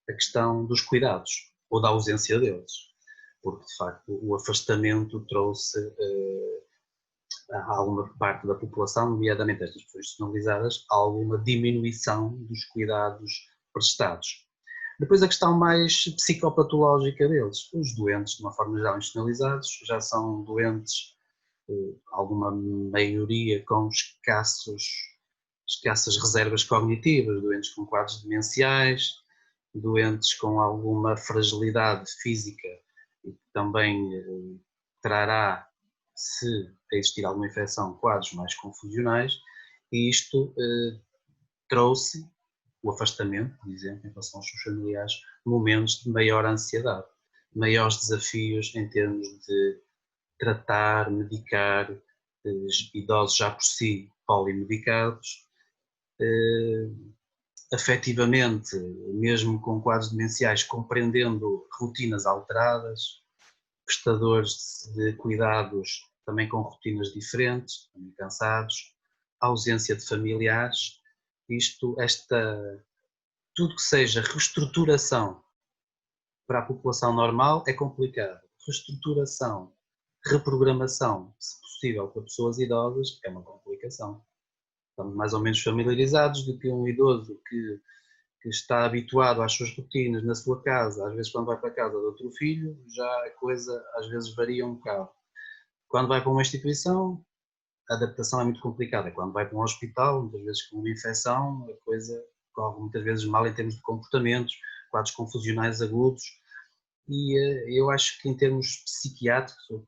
a questão dos cuidados, ou da ausência deles, porque de facto o afastamento trouxe a alguma parte da população, nomeadamente estas pessoas institucionalizadas, alguma diminuição dos cuidados prestados. Depois a questão mais psicopatológica deles. Os doentes, de uma forma geral, institucionalizados, já são doentes, alguma maioria com escassas reservas cognitivas, doentes com quadros demenciais, doentes com alguma fragilidade física e que também trará, se existir alguma infecção, quadros mais confusionais, e isto trouxe o afastamento, por exemplo, em relação aos seus familiares, momentos de maior ansiedade, maiores desafios em termos de tratar, medicar idosos já por si polimedicados, afetivamente, mesmo com quadros demenciais, compreendendo rotinas alteradas, prestadores de cuidados também com rotinas diferentes, também cansados, ausência de familiares. Tudo que seja reestruturação para a população normal é complicado. Reestruturação, reprogramação, se possível, para pessoas idosas, é uma complicação. Estamos mais ou menos familiarizados de que um idoso que está habituado às suas rotinas na sua casa, às vezes quando vai para a casa de outro filho, já a coisa às vezes varia um bocado. Quando vai para uma instituição, a adaptação é muito complicada. Quando vai para um hospital, muitas vezes com uma infecção, a coisa corre muitas vezes mal em termos de comportamentos, quadros confusionais agudos. E eu acho que em termos psiquiátricos ou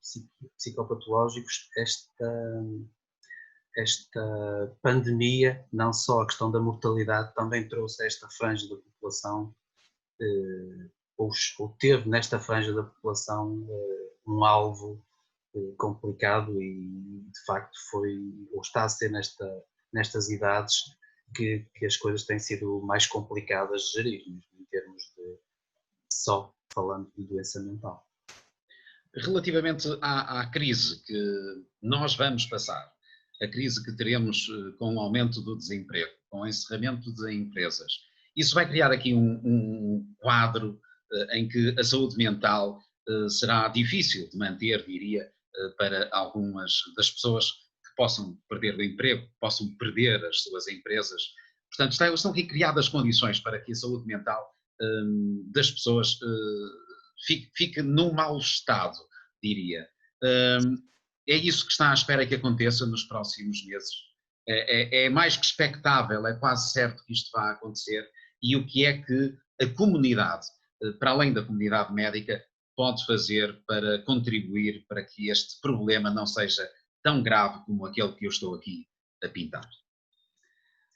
psicopatológicos, esta pandemia, não só a questão da mortalidade, também trouxe a esta franja da população, ou teve nesta franja da população um alvo complicado e de facto ou está a ser nestas idades que as coisas têm sido mais complicadas de gerir, em termos de só falando de doença mental. Relativamente à crise que nós vamos passar, a crise que teremos com o aumento do desemprego, com o encerramento de empresas, isso vai criar aqui um quadro em que a saúde mental será difícil de manter, diria, para algumas das pessoas que possam perder o emprego, que possam perder as suas empresas. Portanto, estão aqui criadas condições para que a saúde mental das pessoas fique num mau estado, diria. É isso que está à espera que aconteça nos próximos meses. É mais que expectável, é quase certo que isto vai acontecer. E o que é que a comunidade, para além da comunidade médica, pode fazer para contribuir para que este problema não seja tão grave como aquele que eu estou aqui a pintar?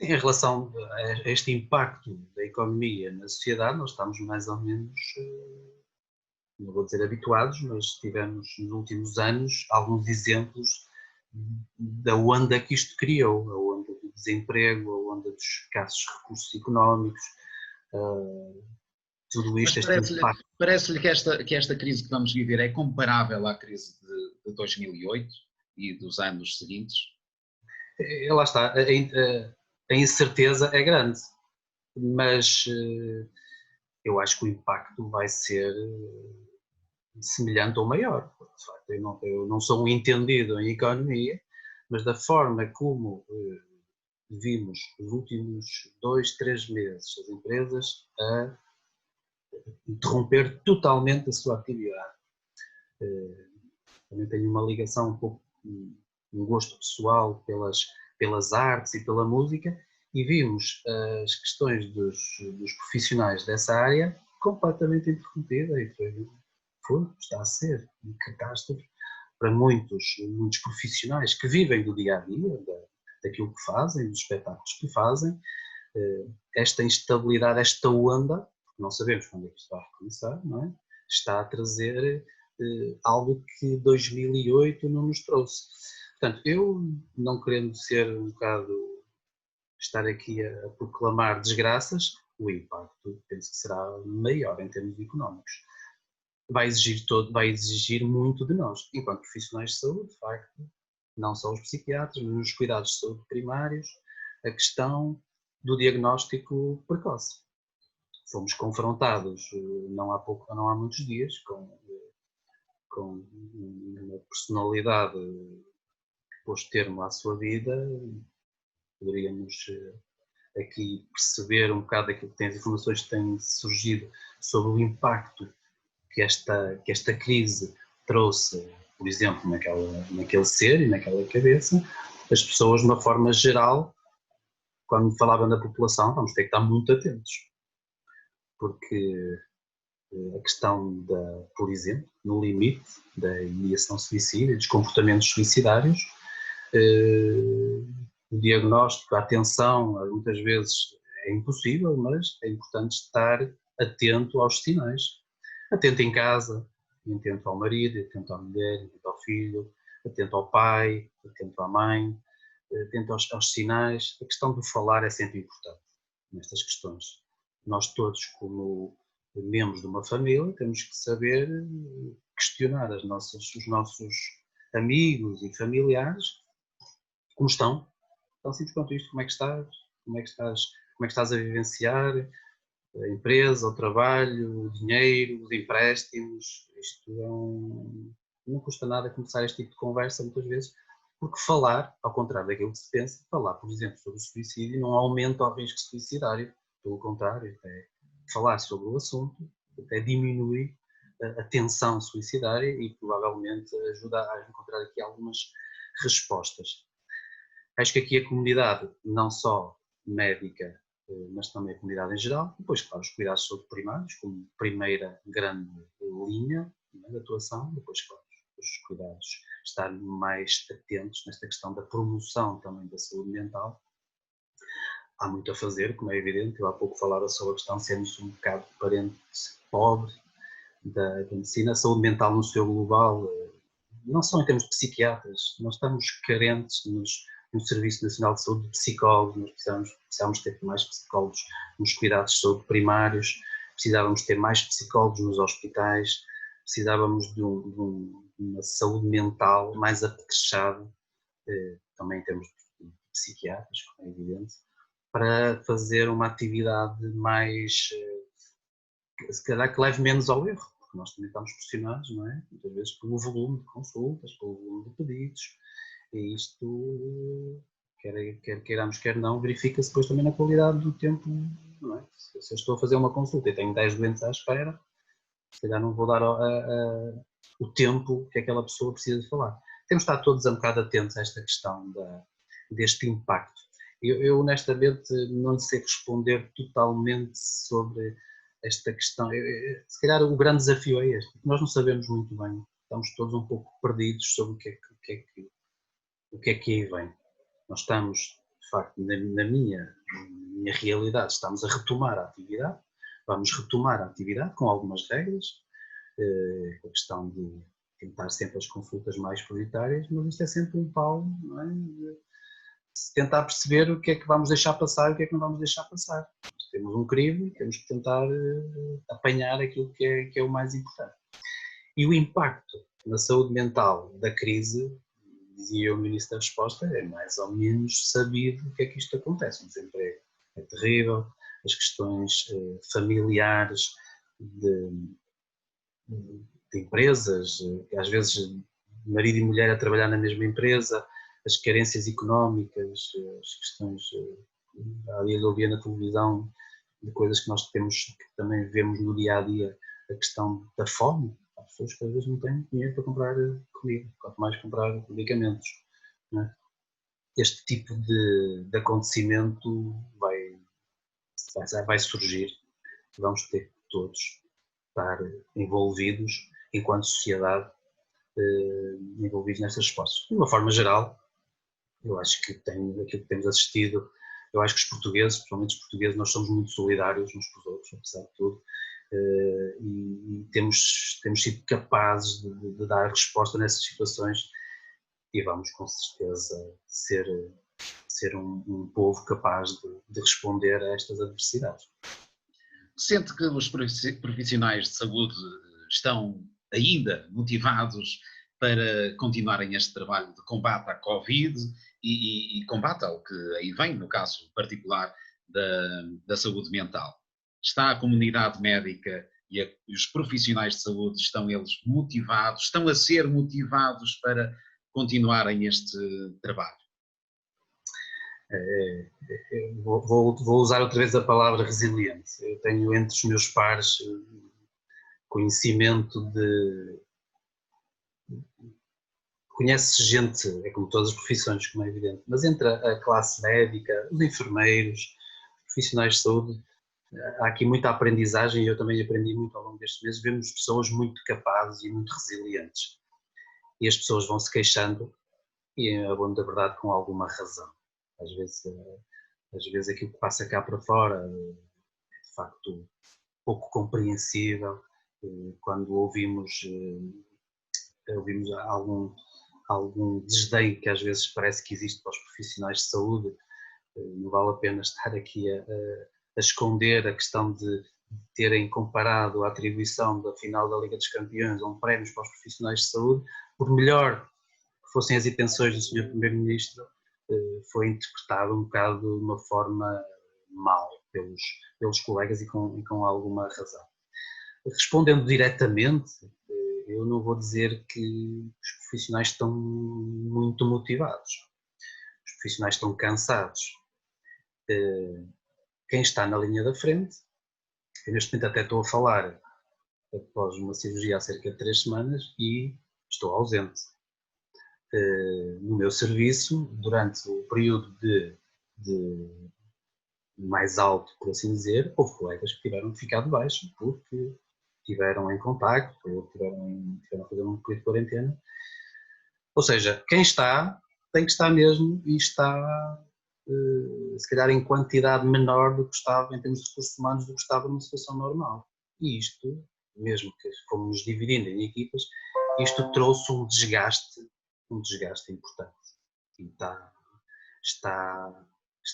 Em relação a este impacto da economia na sociedade, nós estamos mais ou menos, não vou dizer habituados, mas tivemos nos últimos anos alguns exemplos da onda que isto criou, a onda do desemprego, a onda dos escassos recursos económicos, tudo Mas isto, este impacto. parece-lhe que esta crise que vamos viver é comparável à crise de 2008 e dos anos seguintes? Lá está, a incerteza é grande, mas eu acho que o impacto vai ser semelhante ou maior. De facto, eu não sou um entendido em economia, mas da forma como vimos nos últimos 2, 3 meses as empresas a interromper totalmente a sua atividade. Também tenho uma ligação um pouco, um gosto pessoal pelas artes e pela música, e vimos as questões dos profissionais dessa área completamente interrompida, e está a ser uma catástrofe para muitos profissionais que vivem do dia a dia, daquilo que fazem, dos espetáculos que fazem. Esta instabilidade, esta onda, não sabemos quando é que isto vai recomeçar, não é? Está a trazer algo que 2008 não nos trouxe. Portanto, eu, não querendo ser um bocado, estar aqui a proclamar desgraças, o impacto penso que será maior em termos económicos. Vai exigir muito de nós, enquanto profissionais de saúde, de facto, não só os psiquiatras, mas nos cuidados de saúde primários, a questão do diagnóstico precoce. Fomos confrontados não há muitos dias com uma personalidade que pôs termo à sua vida. Poderíamos aqui perceber um bocado aquilo que tem, as informações que têm surgido sobre o impacto que esta crise trouxe, por exemplo, naquele ser e naquela cabeça. As pessoas, de uma forma geral, quando falavam da população, vamos ter que estar muito atentos, porque a questão por exemplo, no limite da ideação suicida, dos comportamentos suicidários, o diagnóstico, a atenção, muitas vezes é impossível, mas é importante estar atento aos sinais. Atento em casa, atento ao marido, atento à mulher, atento ao filho, atento ao pai, atento à mãe, atento aos sinais. A questão do falar é sempre importante nestas questões. Nós todos, como membros de uma família, temos que saber questionar os nossos amigos e familiares como estão. Tão simples quanto isto: como é que estás? Como é que estás a vivenciar a empresa, o trabalho, o dinheiro, os empréstimos? Isto não custa nada começar este tipo de conversa muitas vezes, porque falar, ao contrário daquilo que se pensa, falar, por exemplo, sobre o suicídio não aumenta o risco suicidário, pelo contrário, até falar sobre o assunto até diminui a tensão suicidária e provavelmente ajuda a encontrar aqui algumas respostas. Acho que aqui a comunidade, não só médica, mas também a comunidade em geral, depois, claro, os cuidados de saúde primários, como primeira grande linha de atuação, depois, claro, os cuidados, estar mais atentos nesta questão da promoção também da saúde mental. Há muito a fazer, como é evidente. Eu há pouco falava sobre a questão de sermos um bocado parente pobre da medicina. A saúde mental no seu global, não só em termos de psiquiatras, nós estamos carentes no Serviço Nacional de Saúde de psicólogos. Nós precisamos ter mais psicólogos nos cuidados de saúde primários, precisávamos ter mais psicólogos nos hospitais, precisávamos de uma saúde mental mais apetrechada, também em termos de psiquiatras, como é evidente, para fazer uma atividade mais, se calhar, que leve menos ao erro, porque nós também estamos pressionados, não é? Muitas vezes pelo volume de consultas, pelo volume de pedidos, e isto, quer queiramos, quer não, verifica-se depois também na qualidade do tempo, não é? Se eu estou a fazer uma consulta e tenho 10 doentes à espera, se calhar não vou dar o tempo que aquela pessoa precisa de falar. Temos de estar todos um bocado atentos a esta questão deste impacto. Eu honestamente não sei responder totalmente sobre esta questão, se calhar o grande desafio é este, nós não sabemos muito bem, estamos todos um pouco perdidos sobre o que é que aí vem. Nós estamos, de facto, na minha realidade, estamos a retomar a atividade, vamos retomar a atividade com algumas regras, a questão de tentar sempre as consultas mais prioritárias, mas isto é sempre um pau, não é? Tentar perceber o que é que vamos deixar passar e o que é que não vamos deixar passar. Nós temos um crivo, temos que tentar apanhar aquilo que é o mais importante. E o impacto na saúde mental da crise, dizia eu no início da resposta, é mais ou menos sabido o que é que isto acontece. O desemprego é terrível, as questões familiares de empresas, às vezes marido e mulher a trabalhar na mesma empresa, as carências económicas, as questões, há dias eu via na televisão de coisas que nós temos, que também vemos no dia a dia, a questão da fome. Há pessoas que às vezes não têm dinheiro para comprar comida, quanto mais comprar medicamentos. Não é? Este tipo de acontecimento vai surgir, vamos ter que todos estar envolvidos enquanto sociedade, envolvidos nestas respostas. De uma forma geral, eu acho que aquilo que temos assistido, eu acho que os portugueses, principalmente os portugueses, nós somos muito solidários uns com os outros, apesar de tudo, e temos sido capazes de dar resposta nessas situações e vamos com certeza ser um povo capaz de responder a estas adversidades. Sente que os profissionais de saúde estão ainda motivados para continuarem este trabalho de combate à Covid e combate ao que aí vem, no caso particular da saúde mental? Está a comunidade médica e os profissionais de saúde, estão eles motivados, estão a ser motivados para continuarem este trabalho? Vou usar outra vez a palavra resiliente. Eu tenho entre os meus pares conhecimento de... Conhece gente, é como todas as profissões, como é evidente, mas entre a classe médica, os enfermeiros, os profissionais de saúde, há aqui muita aprendizagem e eu também aprendi muito ao longo destes meses. Vemos pessoas muito capazes e muito resilientes. E as pessoas vão se queixando, e a bom da verdade com alguma razão. Às vezes aquilo que passa cá para fora é de facto pouco compreensível. Quando ouvimos algum desdém que às vezes parece que existe para os profissionais de saúde, não vale a pena estar aqui a esconder a questão de terem comparado a atribuição da final da Liga dos Campeões a um prémio para os profissionais de saúde, por melhor que fossem as intenções do Sr. Primeiro-Ministro, foi interpretado um bocado de uma forma mal pelos colegas e com alguma razão. Respondendo diretamente, eu não vou dizer que os profissionais estão muito motivados. Os profissionais estão cansados. Quem está na linha da frente, eu neste momento até estou a falar após uma cirurgia há cerca de 3 semanas e estou ausente. No meu serviço, durante o período de mais alto, por assim dizer, houve colegas que tiveram de ficar de baixo porque estiveram em contacto, tiveram a fazer um período de quarentena. Ou seja, quem está tem que estar mesmo e está, se calhar, em quantidade menor do que estava, em termos de recursos humanos, do que estava numa situação normal. E isto, mesmo que fomos dividindo em equipas, isto trouxe um desgaste importante. E está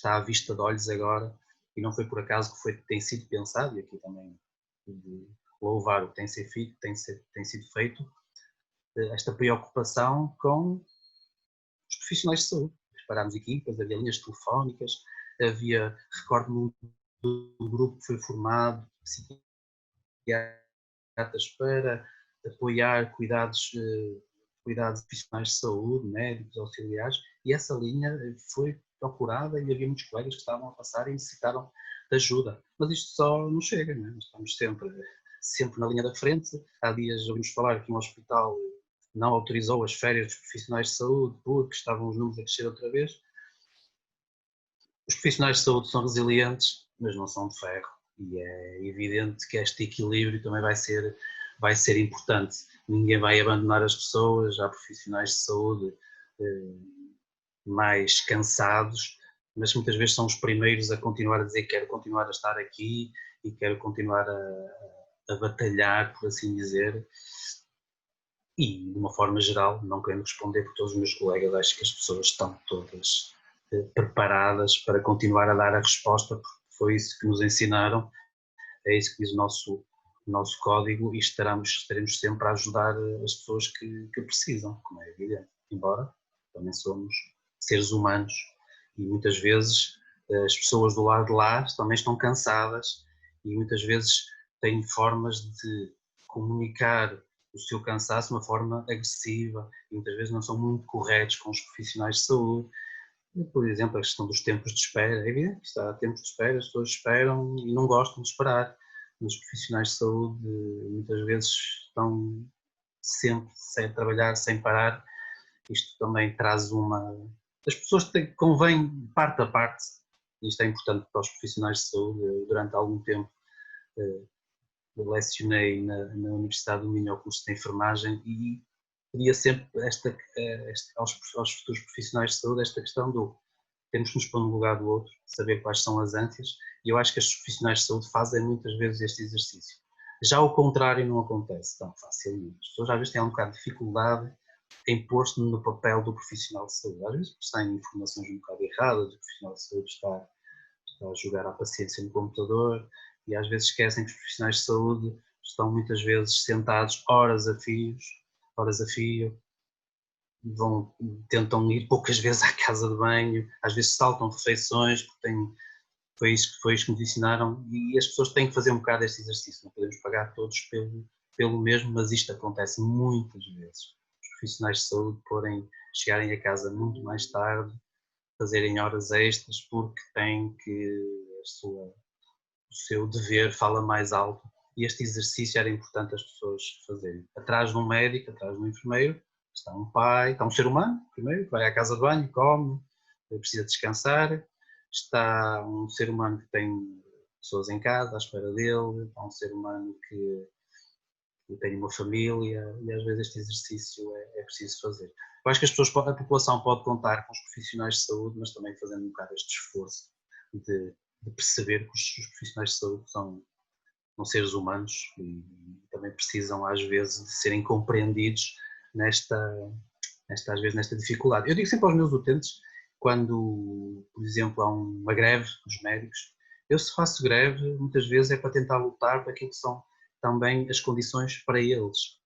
à vista de olhos agora, e não foi por acaso que tem sido pensado, e aqui também de louvar o que tem sido feito, esta preocupação com os profissionais de saúde. Preparámos equipas, havia linhas telefónicas, recordo-me do grupo que foi formado, psiquiatras para apoiar cuidados profissionais de saúde, médicos, auxiliares, e essa linha foi procurada e havia muitos colegas que estavam a passar e necessitaram de ajuda. Mas isto só não chega, não é? Nós estamos sempre na linha da frente. Há dias ouvimos falar que um hospital não autorizou as férias dos profissionais de saúde porque estavam os números a crescer outra vez. Os profissionais de saúde são resilientes, mas não são de ferro E é evidente que este equilíbrio também vai ser importante. Ninguém vai abandonar as pessoas, há profissionais de saúde mais cansados, mas muitas vezes são os primeiros a continuar a dizer que quero continuar a estar aqui e quero continuar a batalhar, por assim dizer. E, de uma forma geral, não querendo responder por todos os meus colegas, acho que as pessoas estão todas preparadas para continuar a dar a resposta, porque foi isso que nos ensinaram, é isso que diz o nosso código, e estaremos sempre a ajudar as pessoas que precisam, como é evidente, embora também somos seres humanos e muitas vezes as pessoas do lado de lá também estão cansadas e muitas vezes têm formas de comunicar o seu cansaço de uma forma agressiva e muitas vezes não são muito corretos com os profissionais de saúde. Por exemplo, a questão dos tempos de espera. É evidente que está tempos de espera, as pessoas esperam e não gostam de esperar. Os profissionais de saúde muitas vezes estão sempre a trabalhar sem parar. Isto também traz as pessoas convém parte a parte, e isto é importante para os profissionais de saúde. Eu, durante algum tempo, lecionei na Universidade do Minho o curso de enfermagem e pedia sempre aos futuros profissionais de saúde esta questão do temos que nos pôr no lugar do outro, saber quais são as ânsias, e eu acho que os profissionais de saúde fazem muitas vezes este exercício. Já o contrário não acontece tão facilmente. As pessoas às vezes têm um bocado de dificuldade em pôr-se no papel do profissional de saúde. Às vezes têm informações um bocado erradas, o profissional de saúde está a jogar à paciência no computador, e às vezes esquecem que os profissionais de saúde estão muitas vezes sentados horas a fio, tentam ir poucas vezes à casa de banho, às vezes saltam refeições, porque foi isso que nos ensinaram, e as pessoas têm que fazer um bocado este exercício, não podemos pagar todos pelo mesmo, mas isto acontece muitas vezes. Os profissionais de saúde chegarem a casa muito mais tarde, fazerem horas extras, porque têm que o seu dever fala mais alto, e este exercício era importante as pessoas fazerem. Atrás de um médico, atrás de um enfermeiro, está um pai, está um ser humano, primeiro, que vai à casa de banho, come, precisa descansar, está um ser humano que tem pessoas em casa à espera dele, está um ser humano que tem uma família, e às vezes este exercício é preciso fazer. Eu acho que a população pode contar com os profissionais de saúde, mas também fazendo um bocado este esforço de perceber que os profissionais de saúde são seres humanos e também precisam às vezes de serem compreendidos às vezes nesta dificuldade. Eu digo sempre aos meus utentes, quando, por exemplo, há uma greve dos médicos, eu se faço greve, muitas vezes é para tentar lutar para aquilo que são também as condições para eles.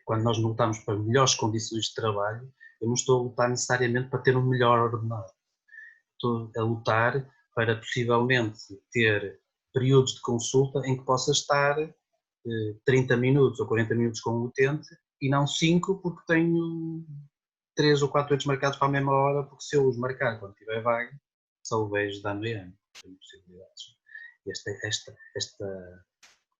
Quando nós lutamos para melhores condições de trabalho, eu não estou a lutar necessariamente para ter um melhor ordenado. Estou a lutar para possivelmente ter períodos de consulta em que possa estar 30 minutos ou 40 minutos com o utente e não 5 porque tenho 3 ou 4 outros marcados para a mesma hora, porque se eu os marcar quando tiver vaga, só o vejo de ano em ano. Tenho possibilidades.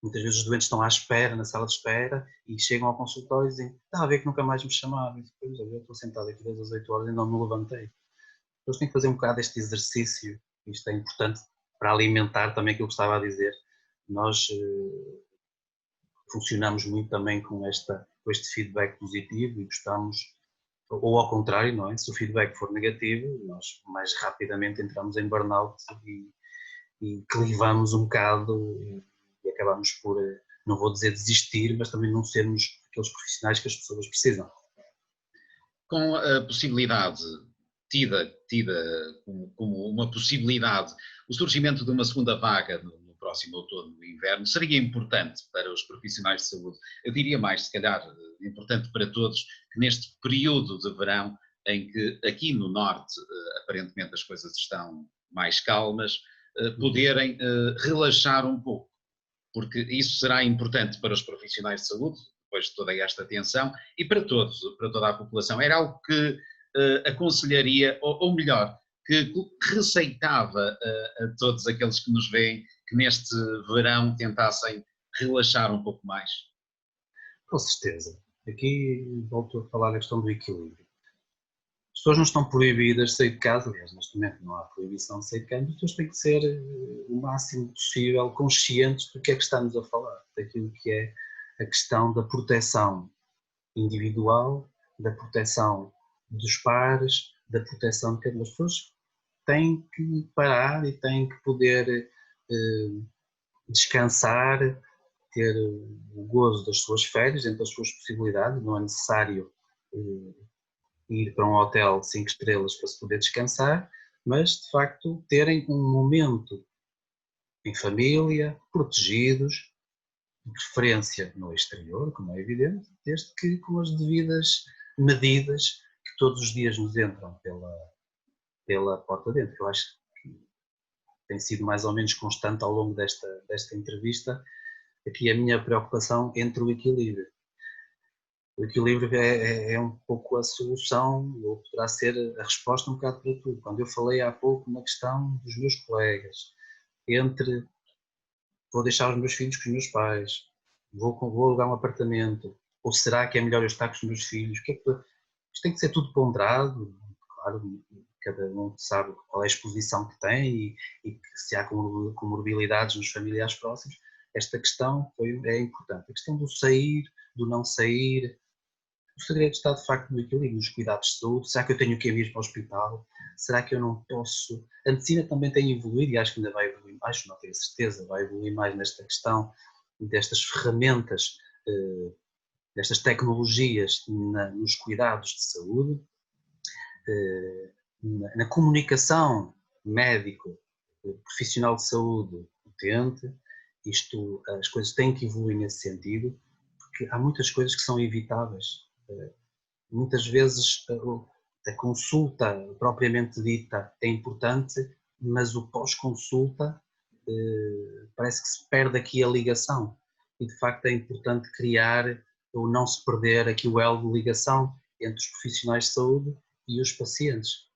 Muitas vezes os doentes estão à espera, na sala de espera, e chegam ao consultório e dizem, está a ver que nunca mais me chamaram. E depois, eu estou sentado aqui desde as 8 horas e não me levantei. Eles têm que fazer um bocado este exercício, isto é importante para alimentar também aquilo que estava a dizer. Nós funcionamos muito também com este feedback positivo e gostamos, ou ao contrário, não é? Se o feedback for negativo, nós mais rapidamente entramos em burnout e clivamos um bocado e acabamos por, não vou dizer desistir, mas também não sermos aqueles profissionais que as pessoas precisam. Com a possibilidade tida como uma possibilidade, o surgimento de uma segunda vaga no próximo outono e inverno seria importante para os profissionais de saúde. Eu diria mais, se calhar, importante para todos, que neste período de verão, em que aqui no norte aparentemente as coisas estão mais calmas, poderem relaxar um pouco, porque isso será importante para os profissionais de saúde, depois de toda esta tensão, e para todos, para toda a população. Era algo que aconselharia, ou melhor, que receitava a todos aqueles que nos veem, que neste verão tentassem relaxar um pouco mais. Com certeza. Aqui volto a falar da questão do equilíbrio. As pessoas não estão proibidas de sair de casa, aliás, neste momento não há proibição de sair de casa, as pessoas têm que ser o máximo possível conscientes do que é que estamos a falar, daquilo que é a questão da proteção individual, da proteção dos pares, da proteção de cada uma. As pessoas têm que parar e têm que poder descansar, ter o gozo das suas férias, dentro das suas possibilidades, não é necessário ir para um hotel de 5 estrelas para se poder descansar, mas de facto terem um momento em família, protegidos, de preferência no exterior, como é evidente, desde que com as devidas medidas que todos os dias nos entram pela porta dentro. Eu acho que tem sido mais ou menos constante ao longo desta entrevista aqui a minha preocupação entre o equilíbrio. O equilíbrio é um pouco a solução, ou poderá ser a resposta um bocado para tudo. Quando eu falei há pouco na questão dos meus colegas, entre vou deixar os meus filhos com os meus pais, vou alugar um apartamento, ou será que é melhor eu estar com os meus filhos? Isto tem que ser tudo ponderado, claro, cada um sabe qual é a exposição que tem e se há comorbilidades nos familiares próximos. Esta questão é importante. A questão do sair, do não sair, o segredo está de facto no equilíbrio, nos cuidados de saúde. Será que eu tenho que ir para o hospital? Será que eu não posso? A medicina também tem evoluído e acho que ainda vai evoluir mais, não tenho certeza, vai evoluir mais nesta questão destas ferramentas, destas tecnologias nos cuidados de saúde, na comunicação médico-profissional de saúde utente. As coisas têm que evoluir nesse sentido, porque há muitas coisas que são evitáveis. Muitas vezes a consulta propriamente dita é importante, mas o pós-consulta parece que se perde aqui a ligação e de facto é importante criar ou não se perder aqui o elo de ligação entre os profissionais de saúde e os pacientes.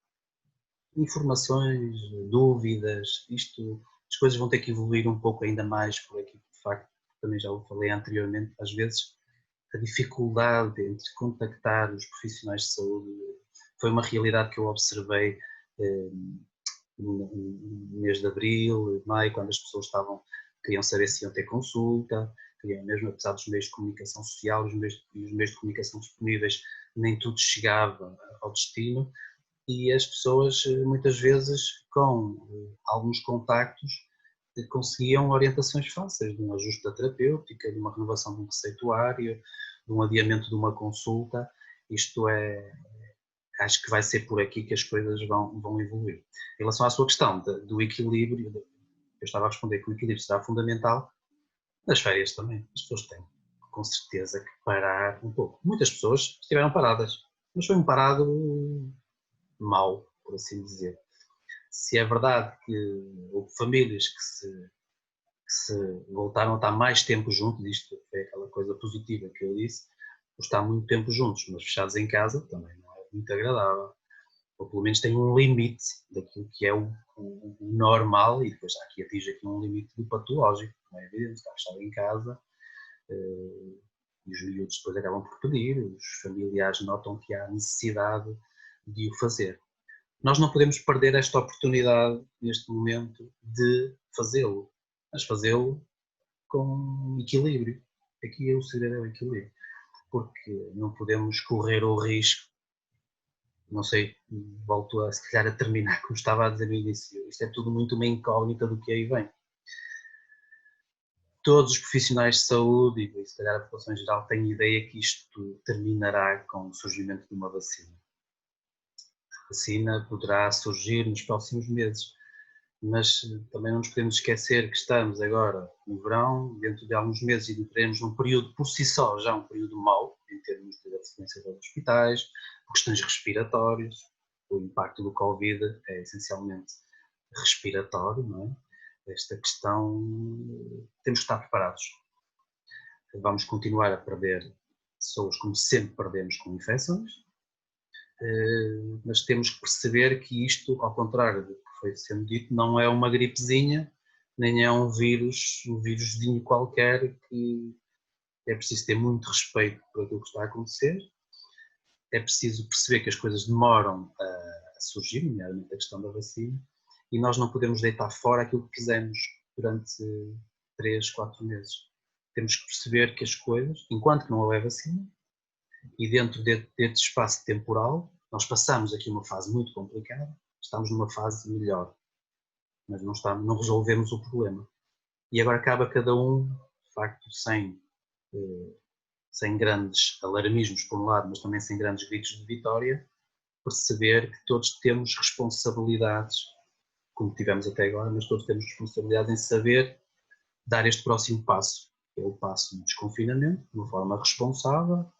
Informações, dúvidas, as coisas vão ter que evoluir um pouco ainda mais por aqui, de facto, também já o falei anteriormente, às vezes a dificuldade entre contactar os profissionais de saúde foi uma realidade que eu observei no mês de abril, maio, quando as pessoas queriam saber se iam ter consulta, queriam mesmo, apesar dos meios de comunicação social, os meios de comunicação disponíveis, nem tudo chegava ao destino e as pessoas muitas vezes com alguns contactos conseguiam orientações fáceis de um ajuste da terapêutica, de uma renovação de um receituário, de um adiamento de uma consulta. Acho que vai ser por aqui que as coisas vão evoluir. Em relação à sua questão do equilíbrio, eu estava a responder que o equilíbrio será fundamental. Nas férias também, as pessoas têm com certeza que parar um pouco. Muitas pessoas estiveram paradas, mas foi um parado mau, por assim dizer. Se é verdade que houve famílias que se voltaram a estar mais tempo juntos, isto foi aquela coisa positiva que eu disse, por estar muito tempo juntos, mas fechados em casa também não é muito agradável. Ou pelo menos tem um limite daquilo que é o normal e depois aqui atinge aqui um limite do patológico, não é evidente, está fechado em casa e os miúdos depois acabam por pedir, os familiares notam que há necessidade de o fazer. Nós não podemos perder esta oportunidade neste momento de fazê-lo, mas fazê-lo com equilíbrio. Aqui o segredo é o equilíbrio, porque não podemos correr o risco, não sei, volto a se calhar a terminar como estava a dizer no início, isto é tudo muito uma incógnita do que aí vem. Todos os profissionais de saúde e se calhar a população em geral têm ideia que isto terminará com o surgimento de uma vacina. A vacina poderá surgir nos próximos meses, mas também não nos podemos esquecer que estamos agora no verão, dentro de alguns meses e entraremos num período por si só, já um período mau, em termos de afluência dos hospitais, por questões respiratórias. O impacto do Covid é essencialmente respiratório, não é? Esta questão, temos que estar preparados. Vamos continuar a perder pessoas como sempre perdemos com infecções, mas temos que perceber que isto, ao contrário do que foi sendo dito, não é uma gripezinha, nem é um víruszinho qualquer, que é preciso ter muito respeito por aquilo que está a acontecer é preciso perceber que as coisas demoram a surgir, nomeadamente a questão da vacina, e nós não podemos deitar fora aquilo que fizemos durante 3, 4 meses. Temos que perceber que as coisas, enquanto que não houver vacina, e dentro deste espaço temporal, nós passamos aqui uma fase muito complicada, estamos numa fase melhor, mas não resolvemos o problema. E agora acaba cada um, de facto, sem grandes alarmismos por um lado, mas também sem grandes gritos de vitória, perceber que todos temos responsabilidades, como tivemos até agora, mas todos temos responsabilidades em saber dar este próximo passo, que é o passo do desconfinamento, de uma forma responsável,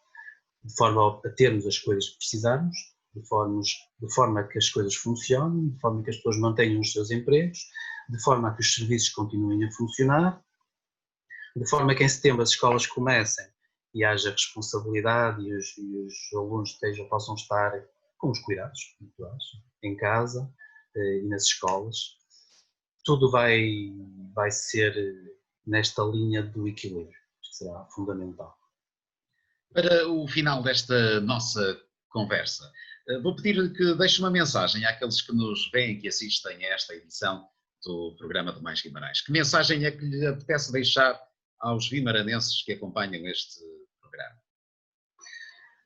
de forma a termos as coisas que precisarmos, de forma a que as coisas funcionem, de forma a que as pessoas mantenham os seus empregos, de forma a que os serviços continuem a funcionar, de forma a que em setembro as escolas comecem e haja responsabilidade e os alunos possam estar com os cuidados habituais, em casa e nas escolas. Tudo vai ser nesta linha do equilíbrio, que será fundamental. Para o final desta nossa conversa, vou pedir que deixe uma mensagem àqueles que nos veem e que assistem a esta edição do programa do Mais Guimarães. Que mensagem é que lhe apetece deixar aos vimaranenses que acompanham este programa?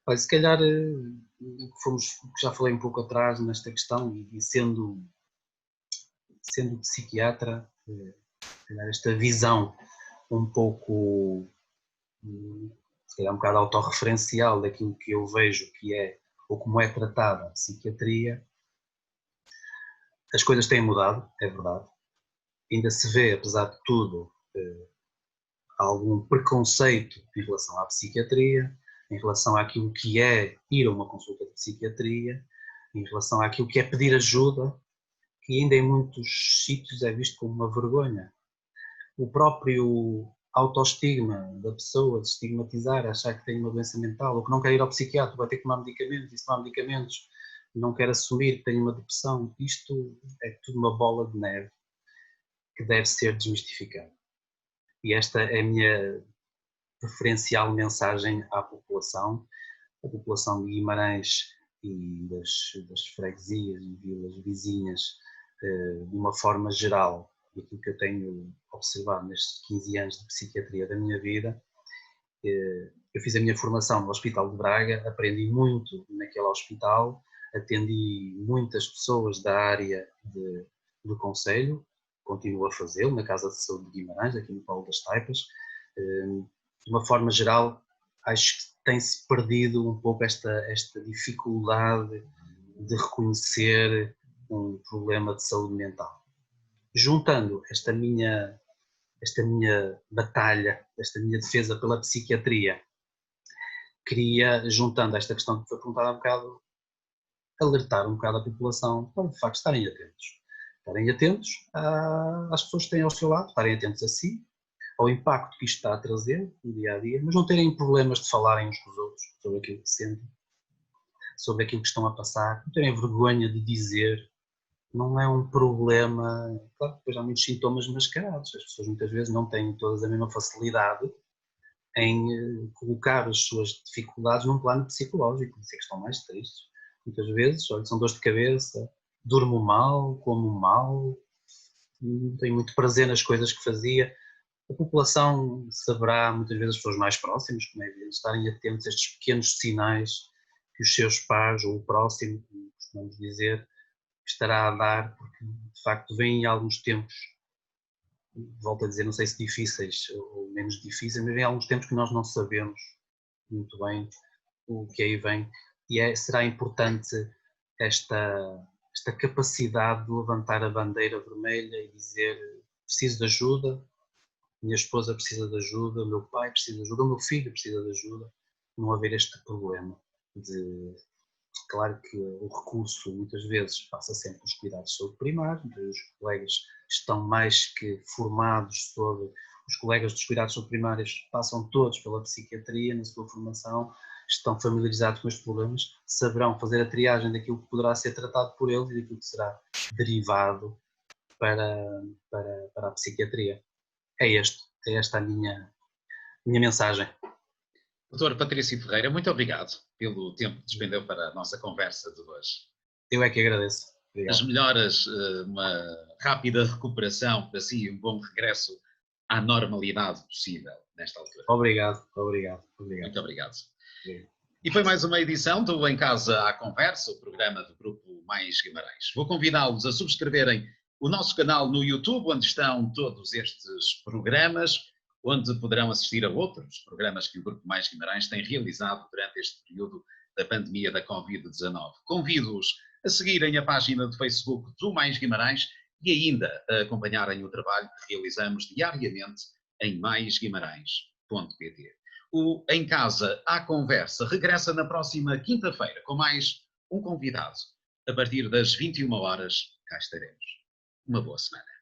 Olha, se calhar, já falei um pouco atrás nesta questão, e sendo psiquiatra, se calhar esta visão um pouco, se calhar um bocado autorreferencial daquilo que eu vejo que é, ou como é tratada a psiquiatria, as coisas têm mudado, é verdade. Ainda se vê, apesar de tudo, algum preconceito em relação à psiquiatria, em relação àquilo que é ir a uma consulta de psiquiatria, em relação àquilo que é pedir ajuda, que ainda em muitos sítios é visto como uma vergonha. O próprio autoestigma da pessoa, de estigmatizar, achar que tem uma doença mental, ou que não quer ir ao psiquiatra, vai ter que tomar medicamentos, e se tomar medicamentos não quer assumir que tem uma depressão, isto é tudo uma bola de neve que deve ser desmistificada. E esta é a minha preferencial mensagem à população, a população de Guimarães e das freguesias e vilas vizinhas, de uma forma geral, daquilo que eu tenho observado nestes 15 anos de psiquiatria da minha vida. Eu fiz a minha formação no Hospital de Braga, aprendi muito naquele hospital, atendi muitas pessoas da área do concelho, continuo a fazê-lo na Casa de Saúde de Guimarães, aqui no Paulo das Taipas. De uma forma geral, acho que tem-se perdido um pouco esta dificuldade de reconhecer um problema de saúde mental. Juntando esta minha batalha, esta minha defesa pela psiquiatria, queria, juntando esta questão que foi perguntada um bocado, alertar um bocado a população para, de facto, estarem atentos às pessoas que têm ao seu lado, estarem atentos a si, ao impacto que isto está a trazer no dia a dia, mas não terem problemas de falarem uns com os outros sobre aquilo que sentem, sobre aquilo que estão a passar, não terem vergonha de dizer. Não é um problema, claro que depois há muitos sintomas mascarados, as pessoas muitas vezes não têm todas a mesma facilidade em colocar as suas dificuldades num plano psicológico, isso é que estão mais tristes. Muitas vezes, olha, são dores de cabeça, durmo mal, como mal, não tenho muito prazer nas coisas que fazia. A população saberá, muitas vezes as pessoas mais próximas, como é evidente, estarem atentos a estes pequenos sinais que os seus pares ou o próximo, como costumamos dizer, estará a dar, porque de facto vêm alguns tempos, volto a dizer, não sei se difíceis ou menos difíceis, mas vêm alguns tempos que nós não sabemos muito bem o que aí vem, e será importante esta capacidade de levantar a bandeira vermelha e dizer: preciso de ajuda, minha esposa precisa de ajuda, o meu pai precisa de ajuda, o meu filho precisa de ajuda, não haver este problema de... Claro que o recurso muitas vezes passa sempre pelos cuidados de saúde primários, os colegas estão mais que formados sobre, os colegas dos cuidados de saúde primários passam todos pela psiquiatria na sua formação, estão familiarizados com estes problemas, saberão fazer a triagem daquilo que poderá ser tratado por eles e daquilo que será derivado para a psiquiatria. É esta a minha mensagem. Doutor Patrício Ferreira, muito obrigado pelo tempo que despendeu para a nossa conversa de hoje. Eu é que agradeço. As Obrigado. melhoras, uma rápida recuperação para si, um bom regresso à normalidade possível nesta altura. Obrigado, obrigado, obrigado. Muito obrigado. Obrigado. E foi mais uma edição do Em Casa à Conversa, o programa do Grupo Mais Guimarães. Vou convidá-los a subscreverem o nosso canal no YouTube, onde estão todos estes programas, onde poderão assistir a outros programas que o Grupo Mais Guimarães tem realizado durante este período da pandemia da Covid-19. Convido-os a seguirem a página de Facebook do Mais Guimarães e ainda a acompanharem o trabalho que realizamos diariamente em maisguimarães.pt. O Em Casa à Conversa regressa na próxima quinta-feira com mais um convidado. A partir das 21 horas, cá estaremos. Uma boa semana.